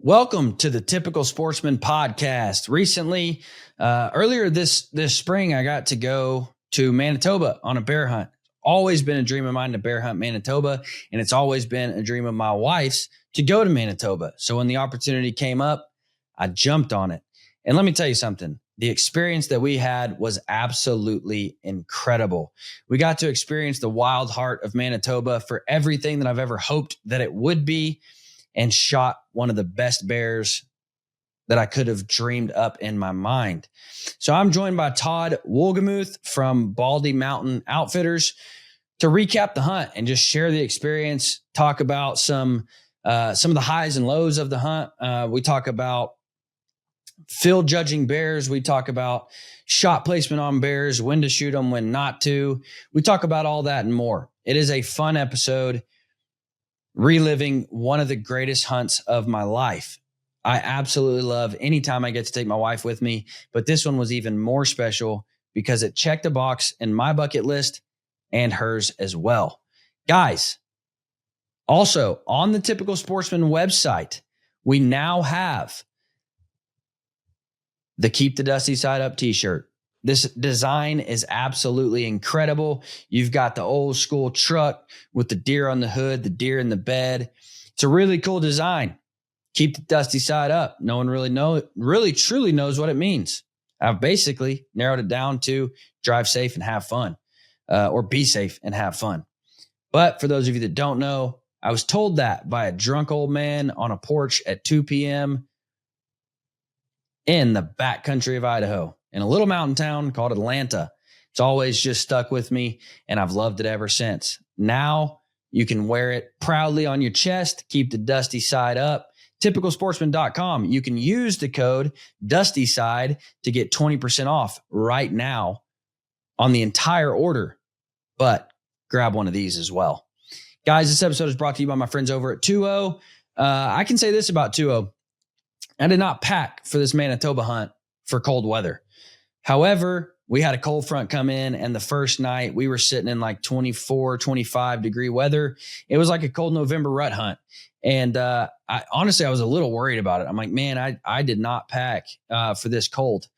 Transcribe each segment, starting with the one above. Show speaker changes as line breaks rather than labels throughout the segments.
Welcome to the Typical Sportsman podcast. Recently, earlier this spring, I got to go to Manitoba on a bear hunt. Always been a dream of mine to bear hunt Manitoba, and it's always been a dream of my wife's to go to Manitoba. So when the opportunity came up, I jumped on it. And let me tell you something. The experience that we had was absolutely incredible. We got to experience the wild heart of Manitoba for everything that I've ever hoped that it would be, and shot one of the best bears that I could have dreamed up in my mind. So I'm joined by Todd Wohlgemuth from Baldy Mountain Outfitters to recap the hunt and just share the experience, talk about some of the highs and lows of the hunt. We talk about field judging bears. We talk about shot placement on bears, when to shoot them, when not to. We talk about all that and more. It is a fun episode, reliving one of the greatest hunts of my life. I absolutely love anytime I get to take my wife with me, but this one was even more special because it checked a box in my bucket list and hers as well. Guys, also on the Typical Sportsman website, we now have the Keep the Dusty Side Up t-shirt. This design is absolutely incredible. You've got the old school truck with the deer on the hood, the deer in the bed. It's a really cool design. Keep the dusty side up. No one really truly knows what it means. I've basically narrowed it down to drive safe and have fun, or be safe and have fun. But for those of you that don't know, I was told that by a drunk old man on a porch at 2 p.m. in the backcountry of Idaho, in a little mountain town called Atlanta. It's always just stuck with me, and I've loved it ever since. Now you can wear it proudly on your chest. Keep the dusty side up. Typicalsportsman.com. You can use the code DUSTYSIDE to get 20% off right now on the entire order, but grab one of these as well. Guys, this episode is brought to you by my friends over at 2O. I can say this about 2O. I did not pack for this Manitoba hunt for cold weather. However, we had a cold front come in, and the first night we were sitting in like 24, 25 degree weather. It was like a cold November rut hunt. And I was a little worried about it. I'm like, man, I did not pack for this cold.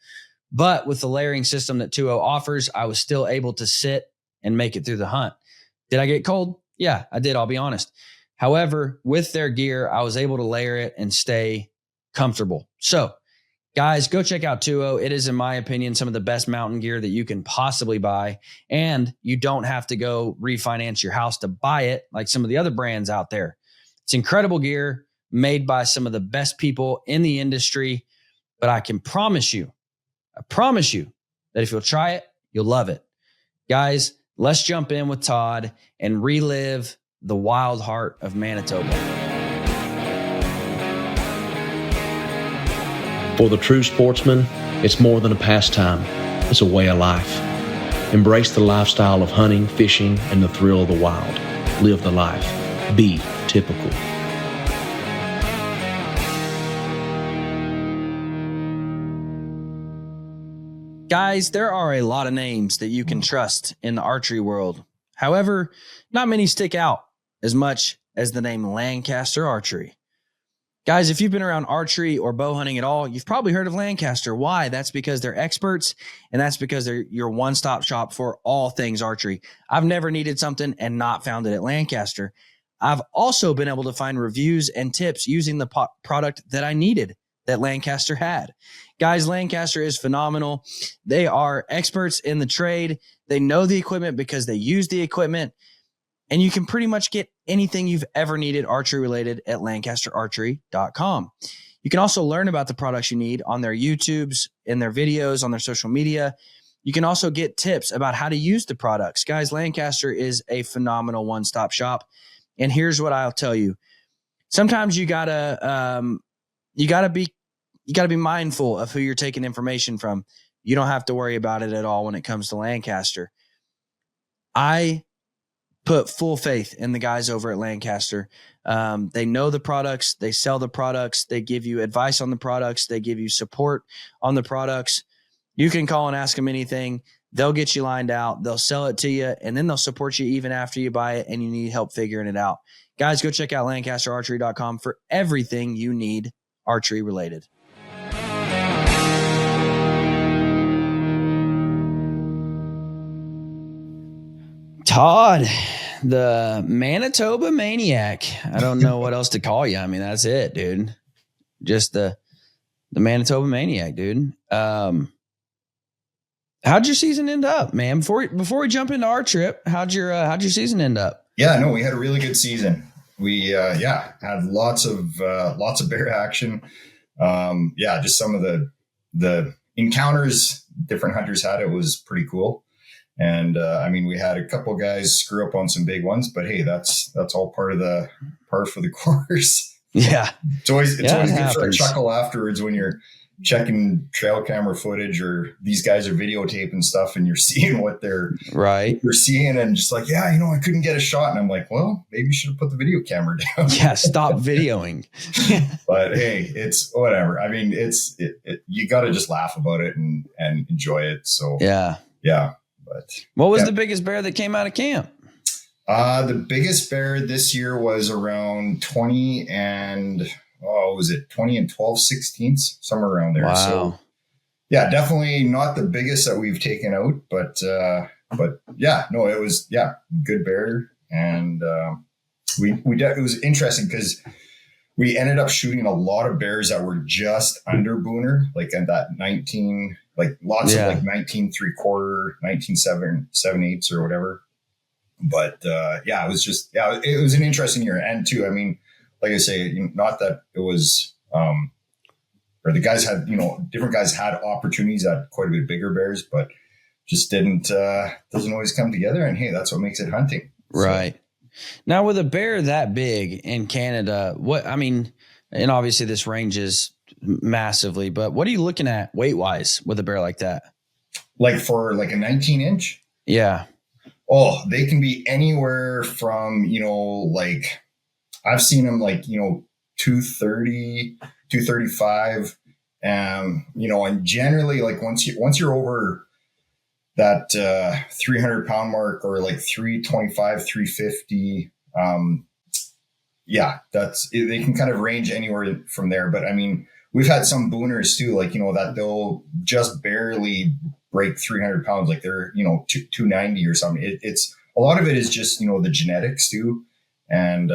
But with the layering system that 2O offers, I was still able to sit and make it through the hunt. Did I get cold? Yeah, I did. I'll be honest. However, with their gear, I was able to layer it and stay comfortable. So guys, go check out 2O. It is, in my opinion, some of the best mountain gear that you can possibly buy. And you don't have to go refinance your house to buy it like some of the other brands out there. It's incredible gear made by some of the best people in the industry. But I promise you that if you'll try it, you'll love it. Guys, let's jump in with Todd and relive the wild heart of Manitoba.
For the true sportsman, it's more than a pastime. It's a way of life. Embrace the lifestyle of hunting, fishing, and the thrill of the wild. Live the life. Be typical.
Guys, there are a lot of names that you can trust in the archery world. However, not many stick out as much as the name Lancaster Archery. Guys, if you've been around archery or bow hunting at all, you've probably heard of Lancaster. Why? That's because they're experts, and that's because they're your one-stop shop for all things archery. I've never needed something and not found it at Lancaster. I've also been able to find reviews and tips using the product that I needed that Lancaster had. Guys, Lancaster is phenomenal. They are experts in the trade. They know the equipment because they use the equipment. And you can pretty much get anything you've ever needed archery related at lancasterarchery.com. You can also learn about the products you need on their YouTubes, in their videos, on their social media. You can also get tips about how to use the products. Guys, Lancaster is a phenomenal one-stop shop. And here's what I'll tell you. Sometimes you gotta be mindful of who you're taking information from. You don't have to worry about it at all when it comes to Lancaster. I put full faith in the guys over at Lancaster. They know the products. They sell the products. They give you advice on the products. They give you support on the products. You can call and ask them anything. They'll get you lined out. They'll sell it to you, and then they'll support you even after you buy it and you need help figuring it out. Guys, go check out lancasterarchery.com for everything you need archery related. Todd, the Manitoba Maniac. I don't know what else to call you. I mean, that's it, dude. Just the Manitoba Maniac, dude. How'd your season end up, man? Before we jump into our trip, how'd your season end up?
Yeah, no, we had a really good season. We had lots of bear action. Just some of the encounters different hunters had. It was pretty cool. And we had a couple guys screw up on some big ones, but hey, that's all part for the course.
Yeah,
it's always good for a chuckle afterwards when you're checking trail camera footage or these guys are videotaping stuff and you're seeing what they're seeing and just like, I couldn't get a shot. And I'm like, well, maybe you should have put the video camera down.
Yeah. Stop videoing.
But hey, it's whatever. I mean, you got to just laugh about it and enjoy it. So yeah. But
what was the biggest bear that came out of camp?
The biggest bear this year was around 20 and 12/16, somewhere around there.
Wow.
So yeah, definitely not the biggest that we've taken out, but it was good bear. And it was interesting because we ended up shooting a lot of bears that were just under booner, like at that 19, like lots of like 19 3/4, 19 7/8 or whatever. But it was just, it was an interesting year. And too, I mean, like I say, not that it was, or the guys had, different guys had opportunities at quite a bit bigger bears, but just doesn't always come together. And hey, that's what makes it hunting.
Right. So. Now with a bear that big in Canada, and obviously this ranges massively, but what are you looking at weight wise with a bear like that?
Like for like a 19-inch?
Yeah.
Oh, they can be anywhere from, like I've seen them like, 230, 235. And generally like once you're over that 300 pound mark or like 325, 350, they can kind of range anywhere from there. But I mean, we've had some booners too, like, that they'll just barely break 300 pounds. Like they're, 290 or something. It's a lot of it is just, the genetics too. And,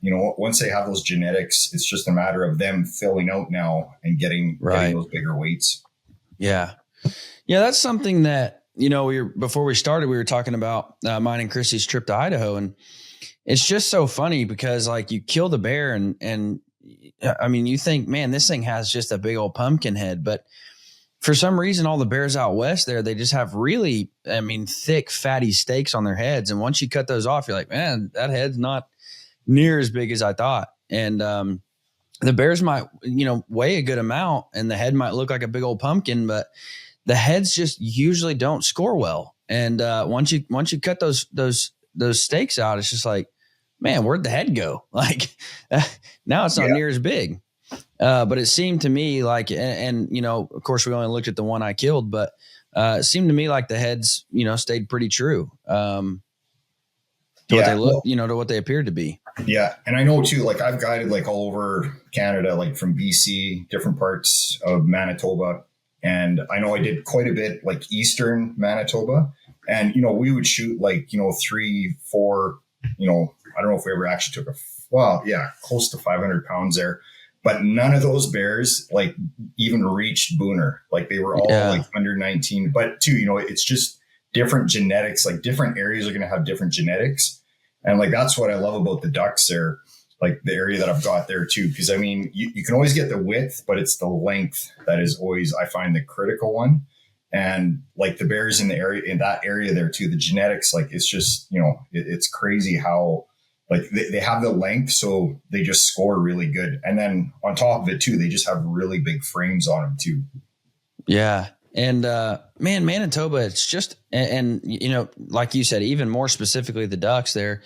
once they have those genetics, it's just a matter of them filling out now and getting those bigger weights.
Yeah. Yeah. That's something that, before we started, we were talking about mine and Krissy's trip to Idaho. And it's just so funny because like you kill the bear and you think, man, this thing has just a big old pumpkin head, but for some reason, all the bears out west there, they just have really, thick, fatty steaks on their heads. And once you cut those off, you're like, man, that head's not near as big as I thought. And the bears might, weigh a good amount and the head might look like a big old pumpkin, but the heads just usually don't score well. And once you cut those steaks out, it's just like, man, where'd the head go? Like now it's not near as big. But it seemed to me like, and of course we only looked at the one I killed, but it seemed to me like the heads, stayed pretty true to what they look, to what they appeared to be.
Yeah. And I know too, like I've guided like all over Canada, like from BC, different parts of Manitoba. And I know I did quite a bit like Eastern Manitoba and, we would shoot like, 3, 4, I don't know if we ever actually took close to 500 pounds there. But none of those bears like even reached booner. Like they were all like under 19. But too, it's just different genetics. Like different areas are going to have different genetics. And like that's what I love about the ducks there, like the area that I've got there too. Because you can always get the width, but it's the length that is always, I find, the critical one. And like the bears in that area there too, the genetics, like it's just, it's crazy how like they have the length, so they just score really good. And then on top of it too, they just have really big frames on them too. Yeah.
And man, Manitoba, it's just, and like you said, even more specifically, the ducks there,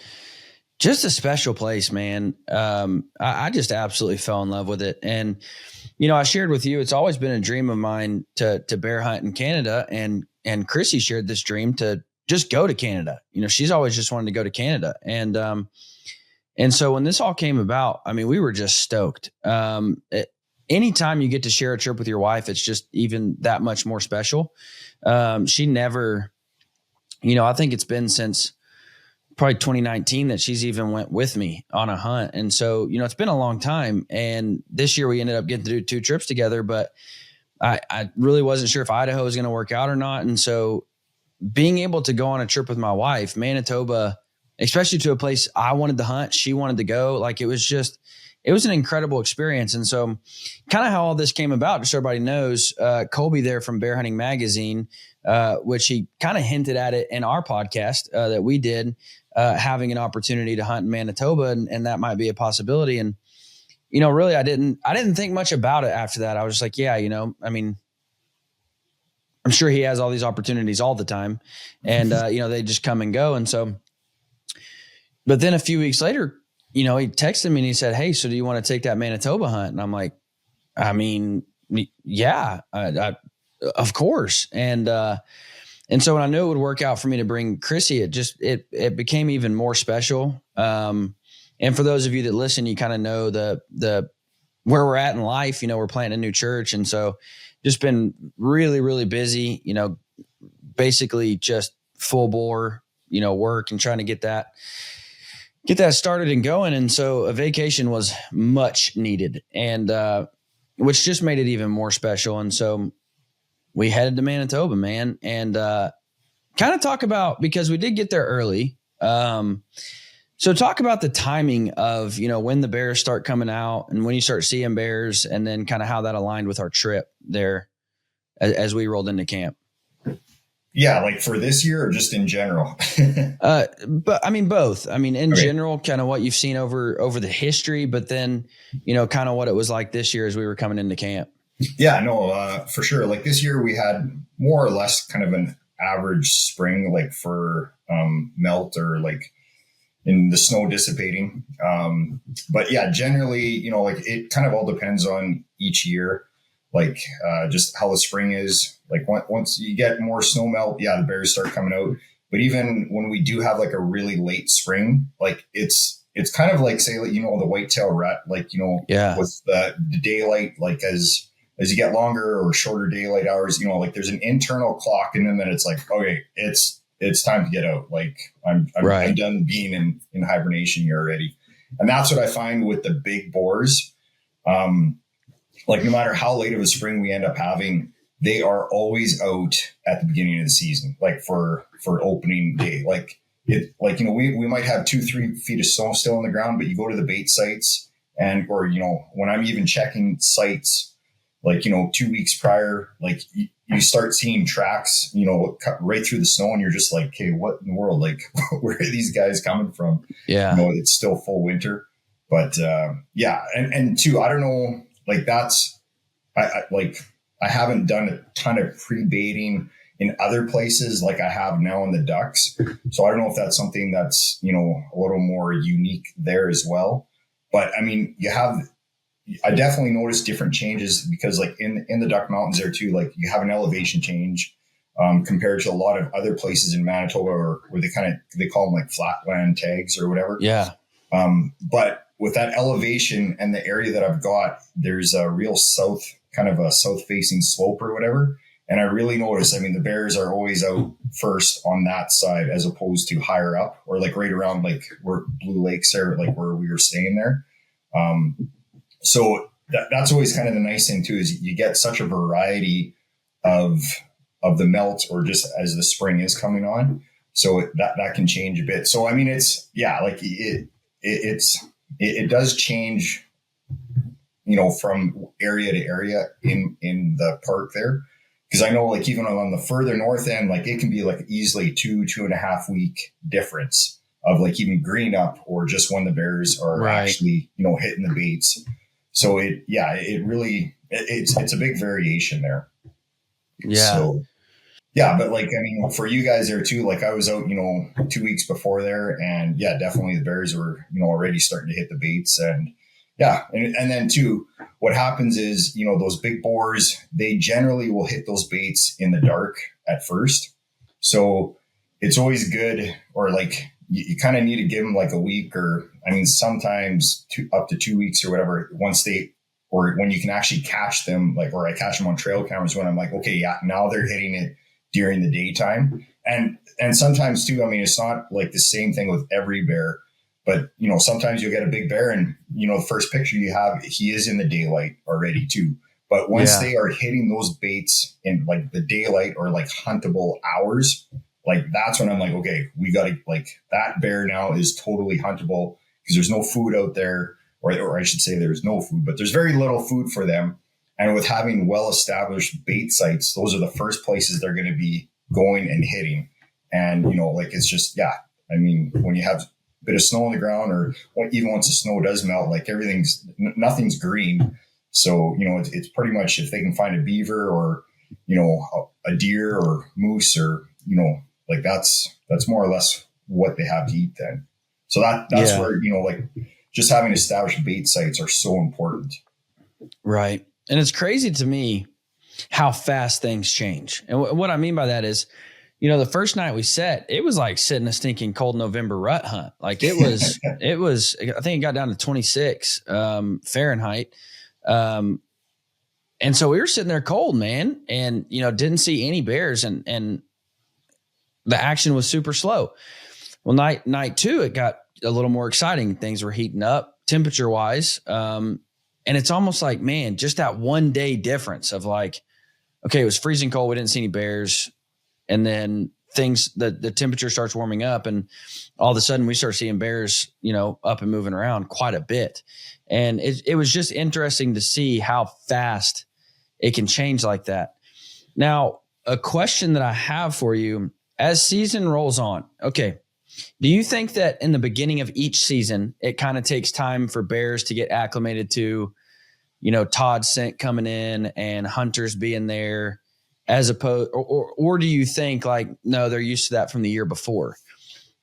just a special place, man. I just absolutely fell in love with it. And, I shared with you, it's always been a dream of mine to bear hunt in Canada. And Krissy shared this dream to just go to Canada. She's always just wanted to go to Canada. And so when this all came about, we were just stoked. anytime you get to share a trip with your wife, it's just even that much more special. She never, I think it's been since probably 2019 that she's even went with me on a hunt. And so, it's been a long time. And this year we ended up getting to do 2 trips together, but I really wasn't sure if Idaho was going to work out or not. And so being able to go on a trip with my wife, Manitoba, especially to a place I wanted to hunt, she wanted to go, like it was an incredible experience. And so kind of how all this came about, just so everybody knows, Colby there from Bear Hunting Magazine, which he kind of hinted at it in our podcast that we did, having an opportunity to hunt in Manitoba, and that might be a possibility. And, really I didn't think much about it after that. I was just like, yeah, I'm sure he has all these opportunities all the time, and, they just come and go. And so, but then a few weeks later, he texted me and he said, "Hey, so do you want to take that Manitoba hunt?" And I'm like, yeah, of course. And so when I knew it would work out for me to bring Krissy, it became even more special. And for those of you that listen, you kind of know the where we're at in life. We're planting a new church, and so just been really, really busy. Basically just full bore, work and trying to get that started and going. And so a vacation was much needed, and which just made it even more special. And so we headed to Manitoba, man, and kind of talk about, because we did get there early. So talk about the timing of, when the bears start coming out and when you start seeing bears, and then kind of how that aligned with our trip there as we rolled into camp.
Yeah, like for this year or just in general?
But both. In general, kind of what you've seen over the history, but then, kind of what it was like this year as we were coming into camp.
Yeah, no, for sure. Like this year we had more or less kind of an average spring, like for melt or like in the snow dissipating. But yeah, generally, like it kind of all depends on each year, like just how the spring is. Like once you get more snow melt, yeah, the bears start coming out. But even when we do have like a really late spring, like it's kind of like, say, like, the whitetail rut, like,
yeah,
with the daylight, like as you get longer or shorter daylight hours, like there's an internal clock, and then it's like, okay, it's time to get out. Like I'm done being in hibernation here already. And that's what I find with the big boars. Like no matter how late of a spring we end up having, they are always out at the beginning of the season, like for opening day. Like we might have 2-3 feet of snow still on the ground, but you go to the bait sites or when I'm even checking sites, like, 2 weeks prior, like you start seeing tracks, cut right through the snow, and you're just like, okay, what in the world? Like, where are these guys coming from?
Yeah.
It's still full winter, but yeah. And two, I don't know, like I haven't done a ton of pre-baiting in other places like I have now in the ducks. So I don't know if that's something that's, a little more unique there as well. But I definitely noticed different changes because like in the Duck Mountains there too, like you have an elevation change compared to a lot of other places in Manitoba, or where they call them like flatland tags or whatever.
Yeah.
But with that elevation and the area that I've got, there's a real south facing slope or whatever. And I really notice, the bears are always out first on that side as opposed to higher up or like right around like where Blue Lakes are, like where we were staying there. So that's always kind of the nice thing too, is you get such a variety of the melt or just as the spring is coming on. So that can change a bit. So, it's, yeah, like it does change, from area to area in the park there. Cause I know like even on the further north end, like it can be like easily 2.5 week difference of like even green up or just when the bears are actually, hitting the baits. So it's a big variation there.
Yeah.
So, yeah, but like, for you guys there too, like I was out, 2 weeks before there, and yeah, definitely the bears were, already starting to hit the baits. And yeah. And then too, what happens is, those big boars, they generally will hit those baits in the dark at first. So it's always good, or like you kind of need to give them like a week, or sometimes up to 2 weeks or whatever, once they or when you can actually catch them, like, or I catch them on trail cameras when I'm like, okay, yeah, now they're hitting it during the daytime. And sometimes too, I mean, it's not like the same thing with every bear, but sometimes you'll get a big bear and, the first picture you have, he is in the daylight already too. But once they are hitting those baits in like the daylight or like huntable hours, like that's when I'm like, okay, we got to, like, that bear now is totally huntable because there's no food out there, or I should say there's no food, but there's very little food for them. And with having well-established bait sites, those are the first places they're going to be going and hitting. And, like, it's just, I mean, when you have a bit of snow on the ground, or even once the snow does melt, like nothing's green. So, it's pretty much if they can find a beaver or, a deer or moose, or, like that's more or less what they have to eat then. So that's where, like, just having established bait sites are so important.
Right. And it's crazy to me how fast things change. And what I mean by that is, the first night we set, it was like sitting a stinking cold November rut hunt. Like it was, I think it got down to 26 Fahrenheit. And so we were sitting there cold, man, and, didn't see any bears, and the action was super slow. Well, night two, it got a little more exciting. Things were heating up temperature wise. And it's almost like, man, just that 1 day difference of like, okay, it was freezing cold. We didn't see any bears. And then the temperature starts warming up, and all of a sudden we start seeing bears, up and moving around quite a bit. And it was just interesting to see how fast it can change like that. Now, a question that I have for you, as season rolls on, okay, do you think that in the beginning of each season, it kind of takes time for bears to get acclimated to, Todd's scent coming in and hunters being there, as opposed, or do you think like, no, they're used to that from the year before?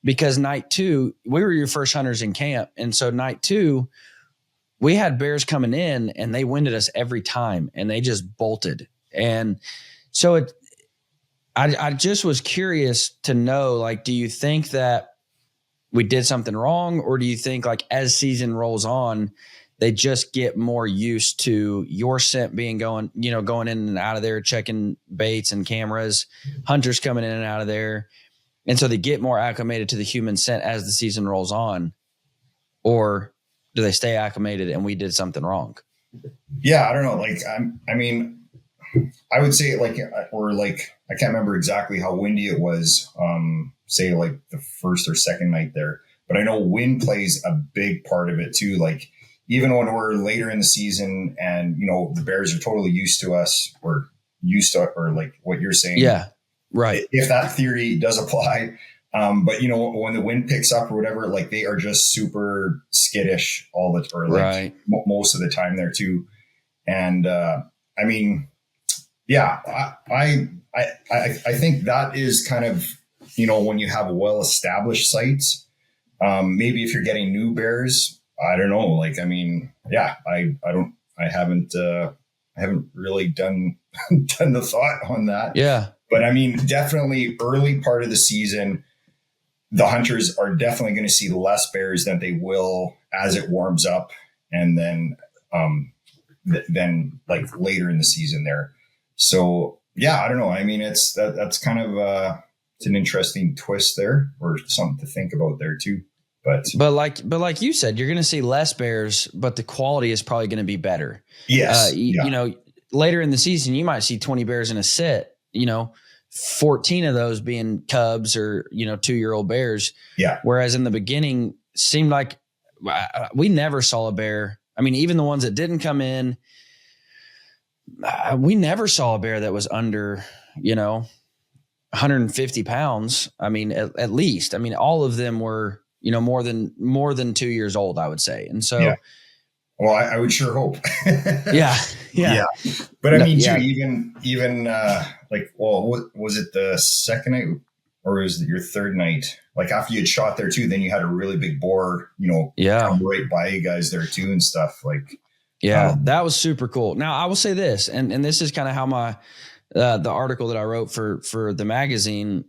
Because night two, we were your first hunters in camp. And so night two, we had bears coming in and they winded us every time, and they just bolted. And so I just was curious to know, like, do you think that we did something wrong, or do you think like as season rolls on, they just get more used to your scent going in and out of there, checking baits and cameras, hunters coming in and out of there. And so they get more acclimated to the human scent as the season rolls on, or do they stay acclimated and we did something wrong?
Yeah, I don't know. Like, I mean, I would say like, or like, I can't remember exactly how windy it was, say like the first or second night there, but I know wind plays a big part of it too. Like, even when we're later in the season and, the bears are totally used to us, or like what you're saying. Yeah. Right. If that theory does apply. But when the wind picks up or whatever, like they are just super skittish most of the time there too. And, I mean, yeah, I think that is kind of, when you have well-established sites, maybe if you're getting new bears, I don't know. Like, I mean, yeah, I haven't really done the thought on that. Yeah. But I mean, definitely early part of the season, the hunters are definitely going to see less bears than they will as it warms up. And then like later in the season there. So yeah, I don't know. I mean, that's kind of, it's an interesting twist there, or something to think about there too. But like you said, you're going to see less bears, but the quality is probably going to be better. Yes. Later in the season, you might see 20 bears in a sit, 14 of those being cubs or, 2-year-old bears. Yeah. Whereas in the beginning, seemed like we never saw a bear. I mean, even the ones that didn't come in, we never saw a bear that was under, 150 pounds. I mean, at least, I mean, all of them were, more than 2 years old, I would say. And so, yeah. Well, I would sure hope. Yeah. But I mean, too, even like, well, what was it, the second night, or was it your third night? Like after you had shot there too, then you had a really big boar, come right by you guys there too and stuff. Like, that was super cool. Now I will say this, and this is kind of how my the article that I wrote for the magazine.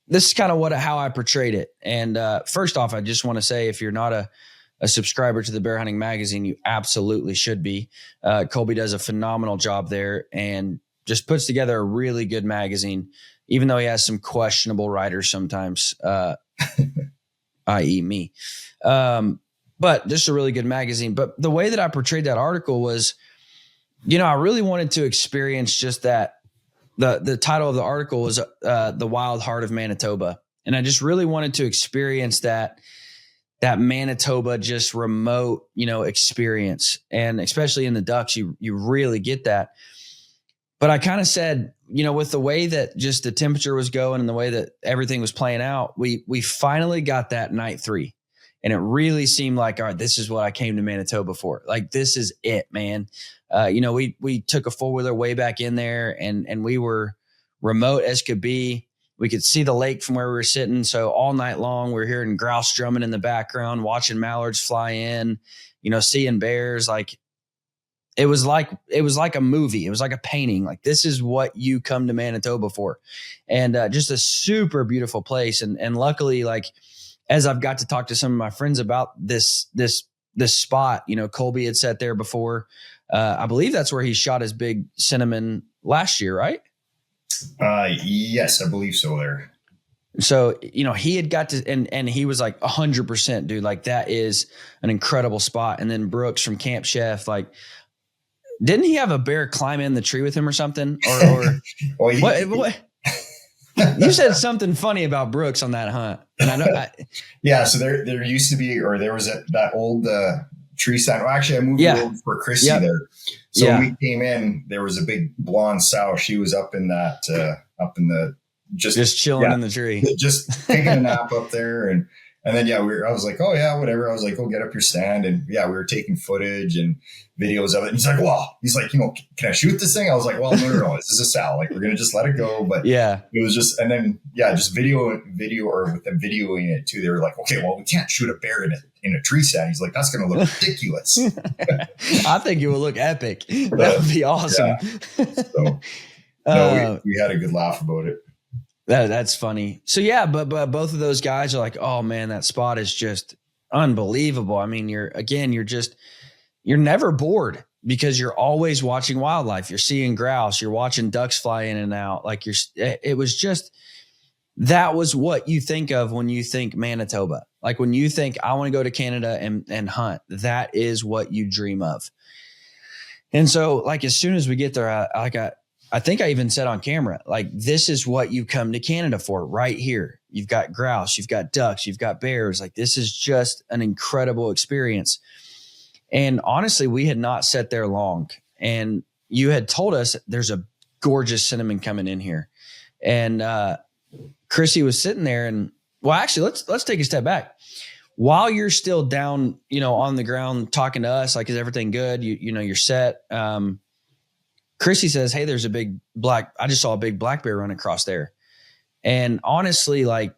This is kind of how I portrayed it. And first off, I just want to say, if you're not a
a subscriber to the Bear Hunting Magazine, you absolutely should be. Colby does a phenomenal job there and just puts together a really good magazine, even though he has some questionable writers sometimes, i.e. me. But just a really good magazine. But the way that I portrayed that article was, I really wanted to experience just that. The title of the article was The Wild Heart of Manitoba. And I just really wanted to experience that Manitoba, just remote, experience. And especially in the ducks, you really get that. But I kind of said, with the way that just the temperature was going and the way that everything was playing out, we finally got that night 3. And it really seemed like, all right, this is what I came to Manitoba for. Like, this is it, man. We took a 4-wheeler way back in there and we were remote as could be. We could see the lake from where we were sitting. So all night long, we're hearing grouse drumming in the background, watching mallards fly in, seeing bears. Like, it was like a movie. It was like a painting. Like, this is what you come to Manitoba for. And just a super beautiful place. And luckily, like, as I've got to talk to some of my friends about this spot, Colby had sat there before. I believe that's where he shot his big cinnamon last year, right?
Yes, I believe so there.
So, he had got to, and he was like 100%, dude, like that is an incredible spot. And then Brooks from Camp Chef, like, didn't he have a bear climb in the tree with him or something? Or
well,
what? You said something funny about Brooks on that hunt. And I know.
Yeah. So there used to be, or there was that old tree stand. Well, actually, I moved over for Krissy there. So when we came in, there was a big blonde sow. She was up in that, just chilling
in the tree,
just taking a nap up there. And then, I was like, oh yeah, whatever. I was like, go get up your stand. And we were taking footage and videos of it. And he's like, well, can I shoot this thing? I was like, well, no. This is a sow. Like, we're going to just let it go. But it was just, and then, just video or with them videoing it too. They were like, okay, well, we can't shoot a bear in a tree stand. He's like, that's going to look ridiculous.
I think it will look epic. That would be awesome.
So, we had a good laugh about it.
That's funny. So but both of those guys are like, oh man, that spot is just unbelievable. I mean, you're never bored because you're always watching wildlife. You're seeing grouse, you're watching ducks fly in and out. Like it was just, that was what you think of when you think Manitoba. Like, when you think I want to go to Canada and hunt, that is what you dream of. And so, like, as soon as we get there, I think I even said on camera, like, this is what you come to Canada for right here. You've got grouse, you've got ducks, you've got bears. Like, this is just an incredible experience. And honestly, we had not sat there long. And you had told us there's a gorgeous cinnamon coming in here. And Krissy was sitting there and, well, actually, let's take a step back. While you're still down, on the ground talking to us, like, is everything good? You're set. Krissy says, hey, there's I just saw a big black bear run across there. And honestly, like,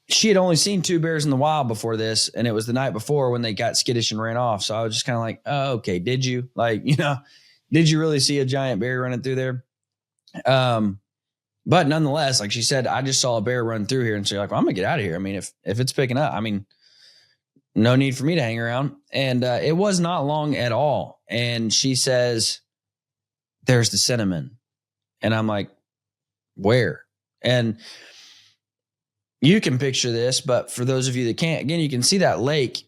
she had only seen 2 bears in the wild before this. And it was the night before when they got skittish and ran off. So I was just kind of like, oh, okay. Did you did you really see a giant bear running through there? But nonetheless, like she said, I just saw a bear run through here. And so you're like, well, I'm gonna get out of here. I mean, if it's picking up, I mean, no need for me to hang around. And it was not long at all. And she says, there's the cinnamon. And I'm like, where? And you can picture this, but for those of you that can't, again, you can see that lake.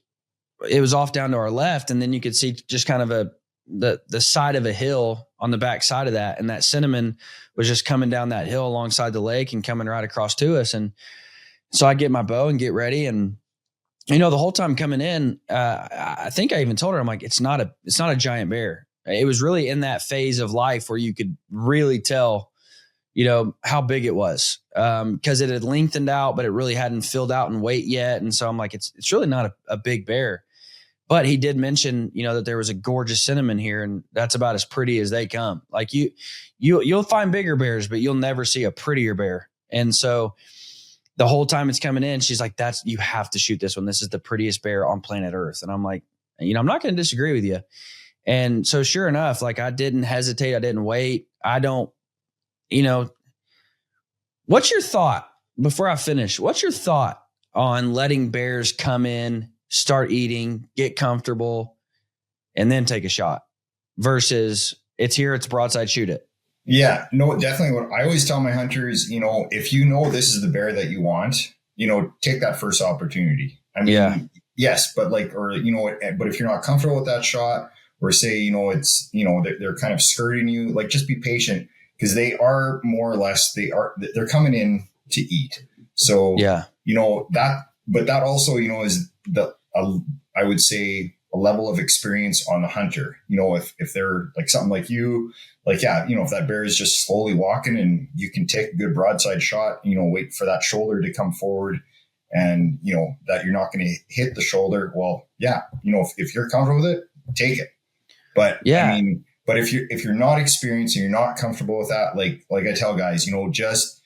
It was off down to our left. And then you could see just kind of the side of a hill on the back side of that. And that cinnamon was just coming down that hill alongside the lake and coming right across to us. And so I get my bow and get ready. And, the whole time coming in, I think I even told her, I'm like, it's not a giant bear. It was really in that phase of life where you could really tell, how big it was, because it had lengthened out, but it really hadn't filled out in weight yet. And so I'm like, it's really not a big bear. But he did mention, that there was a gorgeous cinnamon here, and that's about as pretty as they come. Like, you'll find bigger bears, but you'll never see a prettier bear. And so the whole time it's coming in, she's like, you have to shoot this one. This is the prettiest bear on planet Earth. And I'm like, I'm not going to disagree with you. And so sure enough, like, I didn't hesitate. I didn't wait. I don't, what's your thought before I finish? What's your thought on letting bears come in start eating, get comfortable, and then take a shot versus it's here, it's broadside, shoot it.
Yeah, no, definitely. What I always tell my hunters, you know, if you know this is the bear that you want, you know, take that first opportunity. I mean, yes, but like, or, you know, but if you're not comfortable with that shot, or say, you know, it's, you know, they're kind of skirting you, like, just be patient, because they are more or less, they're coming in to eat. So, you know, but that also, you know, is I would say a level of experience on the hunter. You know, if they're like something like you, like, yeah, you know, if that bear is just slowly walking and you can take a good broadside shot, you know, wait for that shoulder to come forward and, you know, that you're not going to hit the shoulder. Well, yeah, you know, if you're comfortable with it, take it. But I mean, but if you're not experienced and you're not comfortable with that, like I tell guys, you know, just,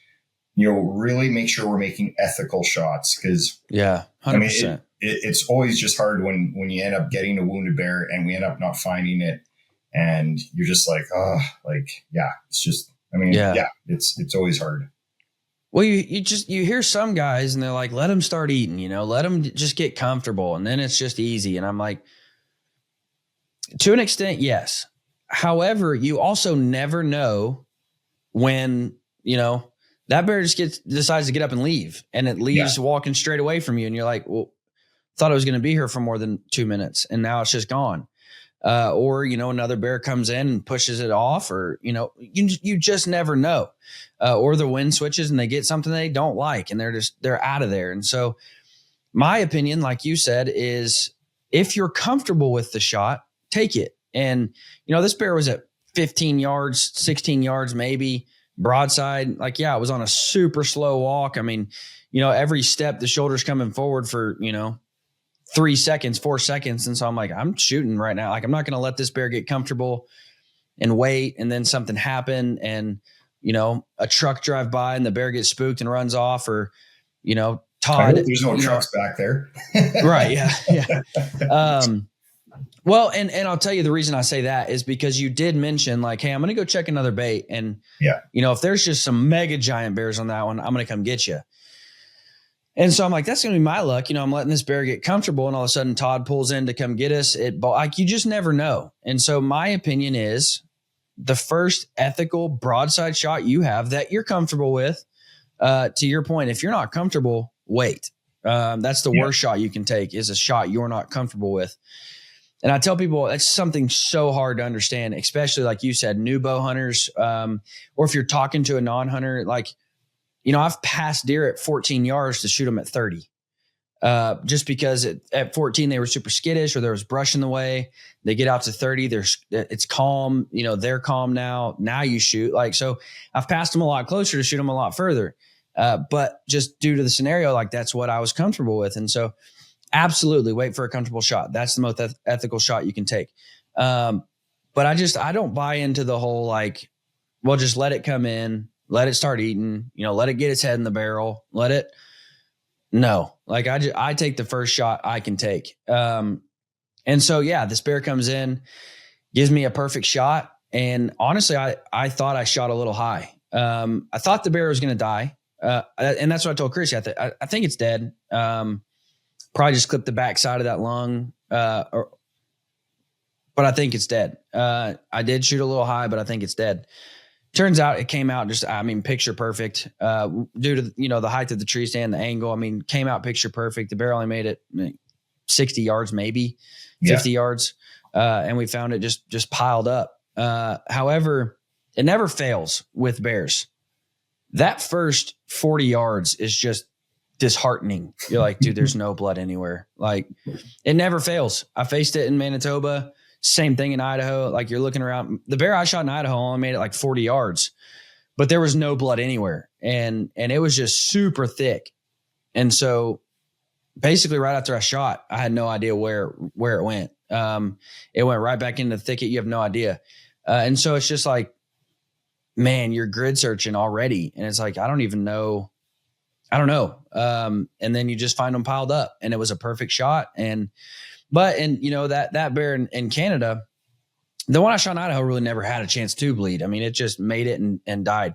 you know, really make sure we're making ethical shots. Cause 100%. I mean, it's always just hard when you end up getting a wounded bear and we end up not finding it. And you're just like, oh, like, yeah, it's just, I mean, it's always hard.
Well, you hear some guys and they're like, let them start eating, you know, let them just get comfortable. And then it's just easy. And I'm like, to an extent, yes. However, you also never know when, you know, that bear just decides to get up and leave, and it leaves walking straight away from you. And you're like, well, thought I was going to be here for more than 2 minutes and now it's just gone. Or, you know, another bear comes in and pushes it off, or, you know, you just never know. Or the wind switches and they get something they don't like and they're out of there. And so my opinion, like you said, is if you're comfortable with the shot, take it. And, you know, this bear was at 15 yards, 16 yards, maybe broadside. Like, yeah, it was on a super slow walk. I mean, you know, every step the shoulder's coming forward for, you know, 3 seconds, 4 seconds. And so I'm like, I'm shooting right now. Like, I'm not going to let this bear get comfortable and wait. And then something happen and, you know, a truck drive by and the bear gets spooked and runs off, or, you know, Todd.
There's no trucks back there.
Right. Yeah. Well, and I'll tell you the reason I say that is because you did mention like, hey, I'm going to go check another bait. And, you know, if there's just some mega giant bears on that one, I'm going to come get you. And so I'm like, that's going to be my luck. You know, I'm letting this bear get comfortable, and all of a sudden Todd pulls in to come get us. Like, you just never know. And so my opinion is the first ethical broadside shot you have that you're comfortable with, to your point, if you're not comfortable, wait. That's the worst shot you can take, is a shot you're not comfortable with. And I tell people it's something so hard to understand, especially like you said, new bow hunters, or if you're talking to a non-hunter, like, you know, I've passed deer at 14 yards to shoot them at 30, just because at 14 they were super skittish or there was brush in the way. They get out to 30, it's calm. You know, they're calm now. Now you shoot. Like, so I've passed them a lot closer to shoot them a lot further. But just due to the scenario, like, that's what I was comfortable with. And so absolutely wait for a comfortable shot. That's the most ethical shot you can take. But I don't buy into the whole, like, well, just let it come in, let it start eating, you know, let it get its head in the barrel, no, like, I take the first shot I can take. And so, yeah, this bear comes in, gives me a perfect shot. And honestly, I thought I shot a little high. I thought the bear was going to die. And that's what I told Krissy. I think it's dead. Probably just clipped the backside of that lung, but I think it's dead. I did shoot a little high, but I think it's dead. Turns out it came out just, I mean, picture perfect, due to, you know, the height of the tree stand, the angle. I mean, came out picture perfect. The bear only made it 60 yards, maybe 50 yards. And we found it just piled up. However, it never fails with bears. That first 40 yards is just disheartening. You're like, dude, there's no blood anywhere. Like, it never fails. I faced it in Manitoba. Same thing in Idaho. Like, you're looking around, the bear I shot in Idaho only made it like 40 yards, but there was no blood anywhere. And it was just super thick. And so basically right after I shot, I had no idea where it went. It went right back in the thicket. You have no idea. And so it's just like, man, you're grid searching already. And it's like, I don't know. And then you just find them piled up, and it was a perfect shot. And you know, that bear in Canada, the one I shot in Idaho really never had a chance to bleed. I mean, it just made it and died.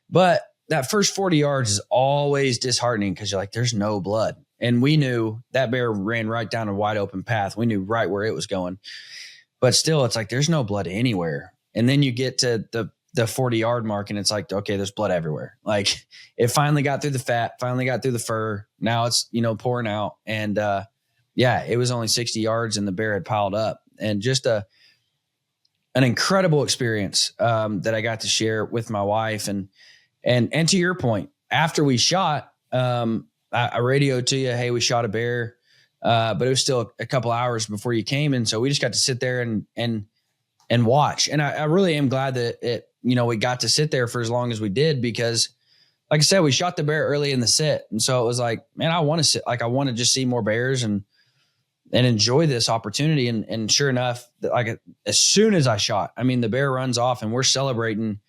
But that first 40 yards is always disheartening, because you're like, there's no blood. And we knew that bear ran right down a wide open path. We knew right where it was going. But still, it's like there's no blood anywhere. And then you get to the 40-yard mark and it's like, okay, there's blood everywhere. Like it finally got through the fat, finally got through the fur. Now it's, pouring out. And it was only 60 yards and the bear had piled up. And just an incredible experience that I got to share with my wife. And to your point, after we shot, I radioed to you, hey, we shot a bear, but it was still a couple hours before you came. And so we just got to sit there and watch. And I really am glad that we got to sit there for as long as we did, because like I said, we shot the bear early in the sit. And so it was like, man, I want to sit, like, I want to just see more bears and enjoy this opportunity. And sure enough, like as soon as I shot, I mean, the bear runs off and we're celebrating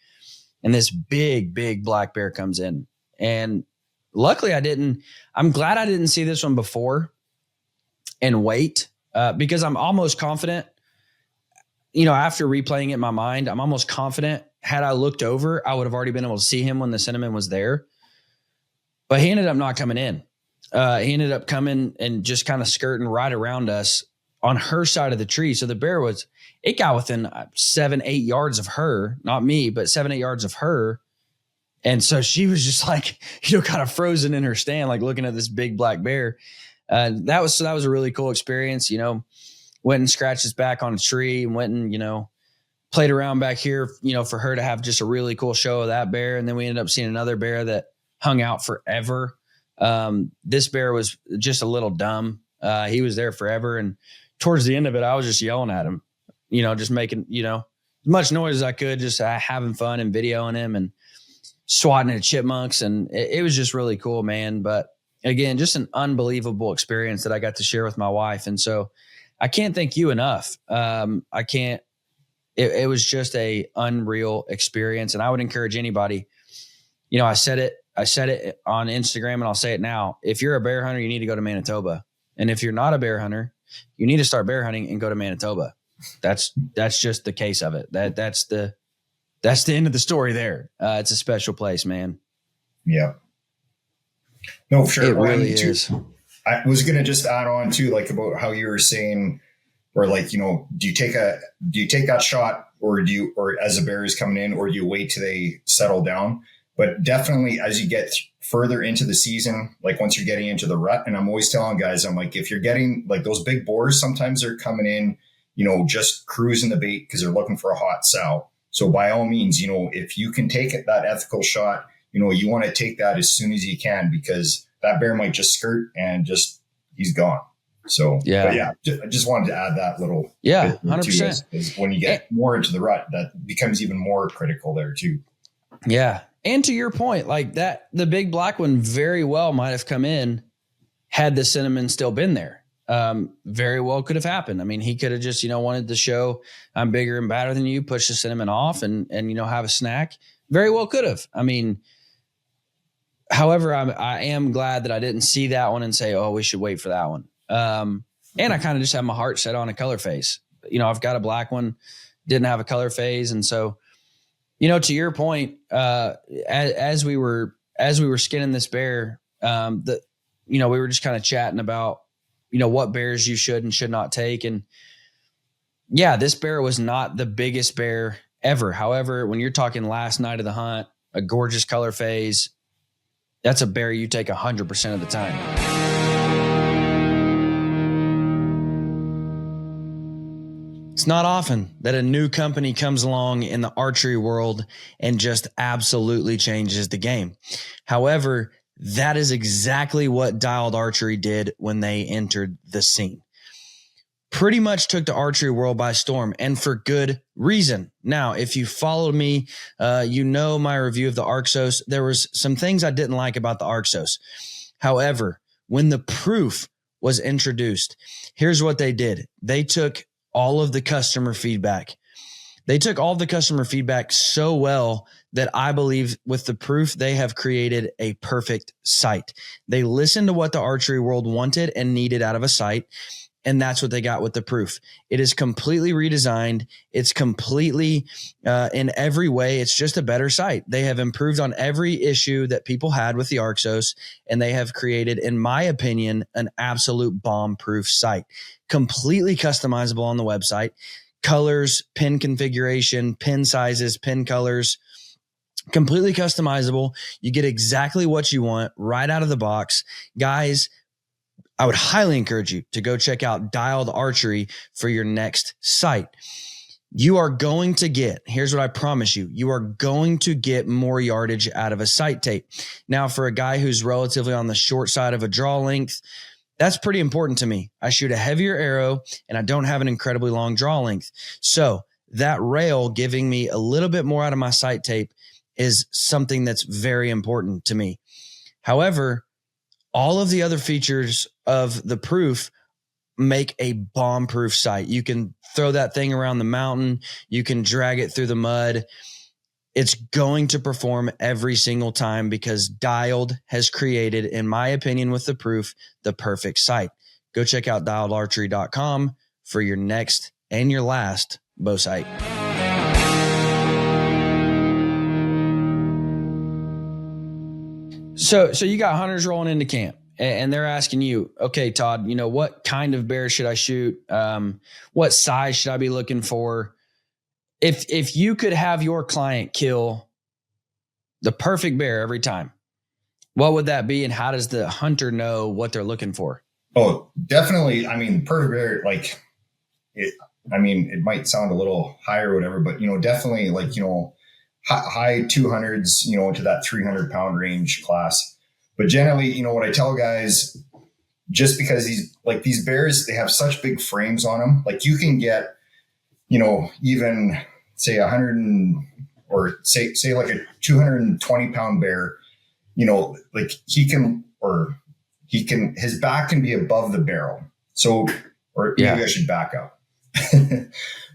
and this big black bear comes in. And luckily I'm glad I didn't see this one before and wait because I'm almost confident, after replaying it in my mind, I'm almost confident had I looked over, I would have already been able to see him when the cinnamon was there, but he ended up not coming in. He ended up coming and just kind of skirting right around us on her side of the tree. So the bear it got within 7-8 yards of her, not me, but 7-8 yards of her. And so she was just like, kind of frozen in her stand, like looking at this big black bear. That was a really cool experience. Went and scratched his back on a tree and went and, played around back here, for her to have just a really cool show of that bear. And then we ended up seeing another bear that hung out forever. This bear was just a little dumb. He was there forever. And towards the end of it, I was just yelling at him, just making, as much noise as I could, just having fun and videoing him and swatting at chipmunks. And it was just really cool, man. But again, just an unbelievable experience that I got to share with my wife. And so I can't thank you enough. I can't, it was just a unreal experience. And I would encourage anybody, I said it on Instagram and I'll say it now. If you're a bear hunter, you need to go to Manitoba. And if you're not a bear hunter, you need to start bear hunting and go to Manitoba. That's just the case of it. That's the end of the story there. It's a special place, man.
Yeah. No, for sure.
It really is.
I was going to just add on too, like about how you were saying, or like, do you take that shot or as a bear is coming in, or do you wait till they settle down? But definitely as you get further into the season, like once you're getting into the rut, and I'm always telling guys, I'm like, if you're getting like those big boars, sometimes they're coming in, just cruising the bait because they're looking for a hot sow. So by all means, if you can take that ethical shot, you want to take that as soon as you can, because that bear might just skirt and he's gone. So, yeah, I just wanted to add that little.
Yeah, 100%.
Is when you get more into the rut, that becomes even more critical there too.
Yeah. And to your point, like that, the big black one very well might have come in had the cinnamon still been there. Very well could have happened. I mean, he could have just, wanted to show I'm bigger and badder than you, push the cinnamon off and have a snack. Very well could have. I mean, however, I am glad that I didn't see that one and say, oh, we should wait for that one. And I kind of just have my heart set on a color phase. I've got a black one, didn't have a color phase. And so, to your point, as we were skinning this bear, we were just kind of chatting about, what bears you should and should not take. And yeah, this bear was not the biggest bear ever. However, when you're talking last night of the hunt, a gorgeous color phase, that's a bear you take 100% of the time. It's not often that a new company comes along in the archery world and just absolutely changes the game. However, that is exactly what Dialed Archery did when they entered the scene. Pretty much took the archery world by storm, and for good reason. Now, if you followed me, my review of the Arxos. There was some things I didn't like about the Arxos. However, when the proof was introduced, here's what they did. They took all of the customer feedback. They took all the customer feedback so well that I believe with the proof, they have created a perfect sight. They listened to what the archery world wanted and needed out of a sight. And that's what they got with the Proof. It is completely redesigned. It's completely in every way. It's just a better sight. They have improved on every issue that people had with the Arxos, and they have created, in my opinion, an absolute bomb-proof sight. Completely customizable on the website. Colors, pin configuration, pin sizes, pin colors. Completely customizable. You get exactly what you want right out of the box. Guys, I would highly encourage you to go check out Dialed Archery for your next sight. You are going to get, here's what I promise you, you are going to get more yardage out of a sight tape. Now, for a guy who's relatively on the short side of a draw length, that's pretty important to me. I shoot a heavier arrow and I don't have an incredibly long draw length. So that rail giving me a little bit more out of my sight tape is something that's very important to me. However, all of the other features of the Proof make a bomb-proof sight. You can throw that thing around the mountain. You can drag it through the mud. It's going to perform every single time because Dialed has created, in my opinion, with the Proof, the perfect sight. Go check out dialedarchery.com for your next and your last bow sight. So you got hunters rolling into camp and they're asking you, okay, Todd, what kind of bear should I shoot? What size should I be looking for? If you could have your client kill the perfect bear every time, what would that be? And how does the hunter know what they're looking for?
Oh, definitely. I mean, perfect bear, it might sound a little higher or whatever, but, definitely high 200s, into that 300 pound range class. But generally, what I tell guys, just because these bears, they have such big frames on them, you can get, even say 100 say like a 220 pound bear, his back can be above the barrel. So, or maybe I should back up.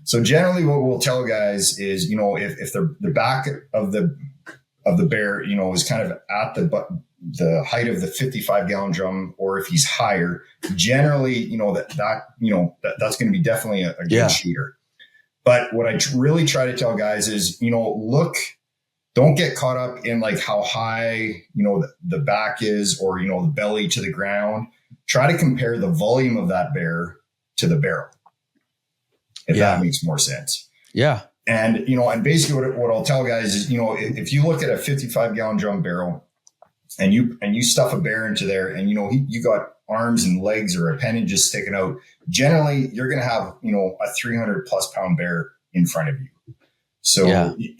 So generally what we'll tell guys is, if the back of the bear, is kind of at the height of the 55 gallon drum, or if he's higher, generally, that's going to be definitely a good shooter. But what I really try to tell guys is, don't get caught up in how high, the back is, or, the belly to the ground. Try to compare the volume of that bear to the barrel, if that makes more sense. Yeah. And, and basically what I'll tell guys is, if you look at a 55 gallon drum barrel and you stuff a bear into there and, you got arms and legs or appendages sticking out, generally you're going to have, a 300 plus pound bear in front of you. So, because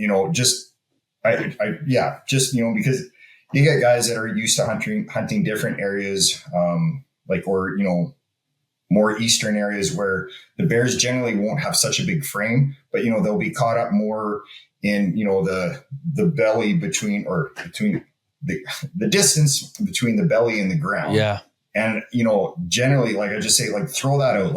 you get guys that are used to hunting different areas, more eastern areas where the bears generally won't have such a big frame, but, they'll be caught up more in, the belly between the distance between the belly and the ground. Yeah. And, generally, I just say, throw that out,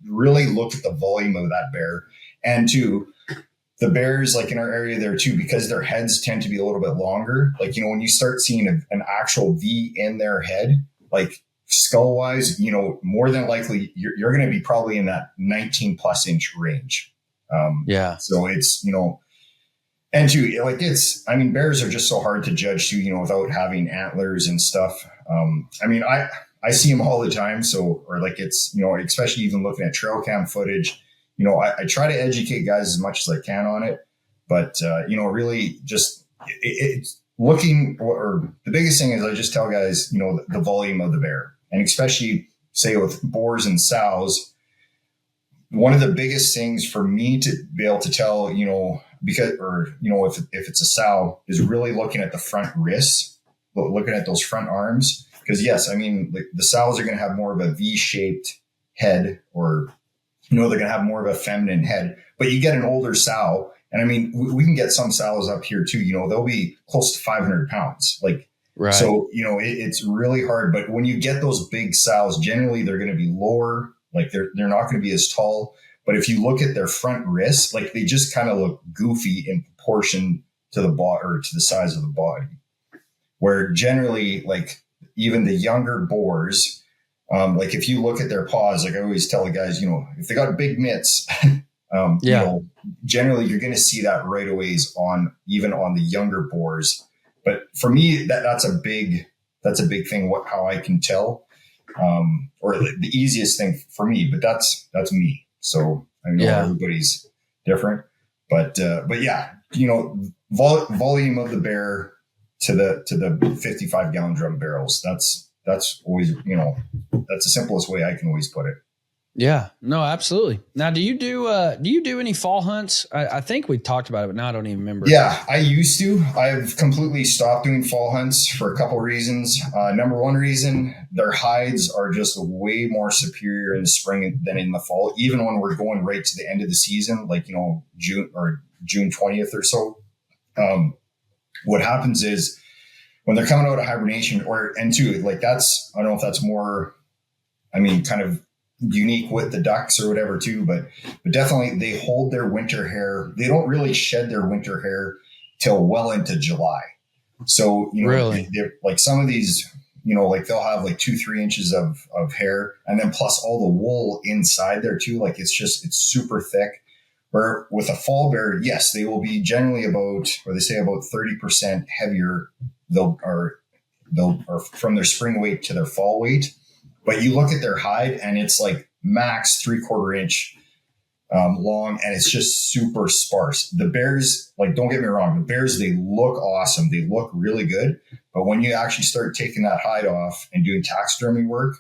really look at the volume of that bear. And the bears, in our area there too, because their heads tend to be a little bit longer, when you start seeing an actual V in their head, skull wise, more than likely you're going to be probably in that 19 plus inch range. So it's, and bears are just so hard to judge too, without having antlers and stuff. I see them all the time. So, especially even looking at trail cam footage, I try to educate guys as much as I can on it, but, really just it's looking, or the biggest thing is I just tell guys, the volume of the bear. And especially, say, with boars and sows, one of the biggest things for me to be able to tell, if it's a sow, is really looking at the front wrists, looking at those front arms. Because, yes, the sows are going to have more of a V-shaped head, or, they're going to have more of a feminine head. But you get an older sow, and we can get some sows up here too, they'll be close to 500 pounds. Right. So, it's really hard, but when you get those big sows, generally they're going to be lower, they're not going to be as tall. But if you look at their front wrists, they just kind of look goofy in proportion to the body, or to the size of the body, where generally, even the younger boars, Like if you look at their paws, like I always tell the guys, you know, if they got big mitts, you know, generally you're going to see that right away even on the younger boars. But for me, that's a big thing. How I can tell, or the easiest thing for me. But that's me. So I know everybody's different. But yeah, you know, volume of the bear to the 55 gallon drum barrels. That's always, you know, that's the simplest way I can always put it.
Yeah, no, absolutely. Now, do you do any fall hunts? I think we talked about it, but now I don't even remember.
Yeah, I used to. I've completely stopped doing fall hunts for a couple of reasons. Number one reason, their hides are just way more superior in the spring than in the fall, even when we're going right to the end of the season, like, you know, June 20th or so. What happens is when they're coming out of hibernation, and two, like I don't know if that's more, I mean, kind of unique with the ducks or whatever too, but definitely they hold their winter hair. They don't really shed their winter hair till well into July. So, you know,
really?
They're like some of these, you know, like they'll have like 2-3 inches of hair, and then plus all the wool inside there too. Like it's super thick. Where with a fall bear, yes, they will be generally about 30% heavier. They'll from their spring weight to their fall weight. But you look at their hide and it's like max 3/4 inch long, and it's just super sparse. The bears, like, don't get me wrong, the bears, they look awesome. They look really good. But when you actually start taking that hide off and doing taxidermy work,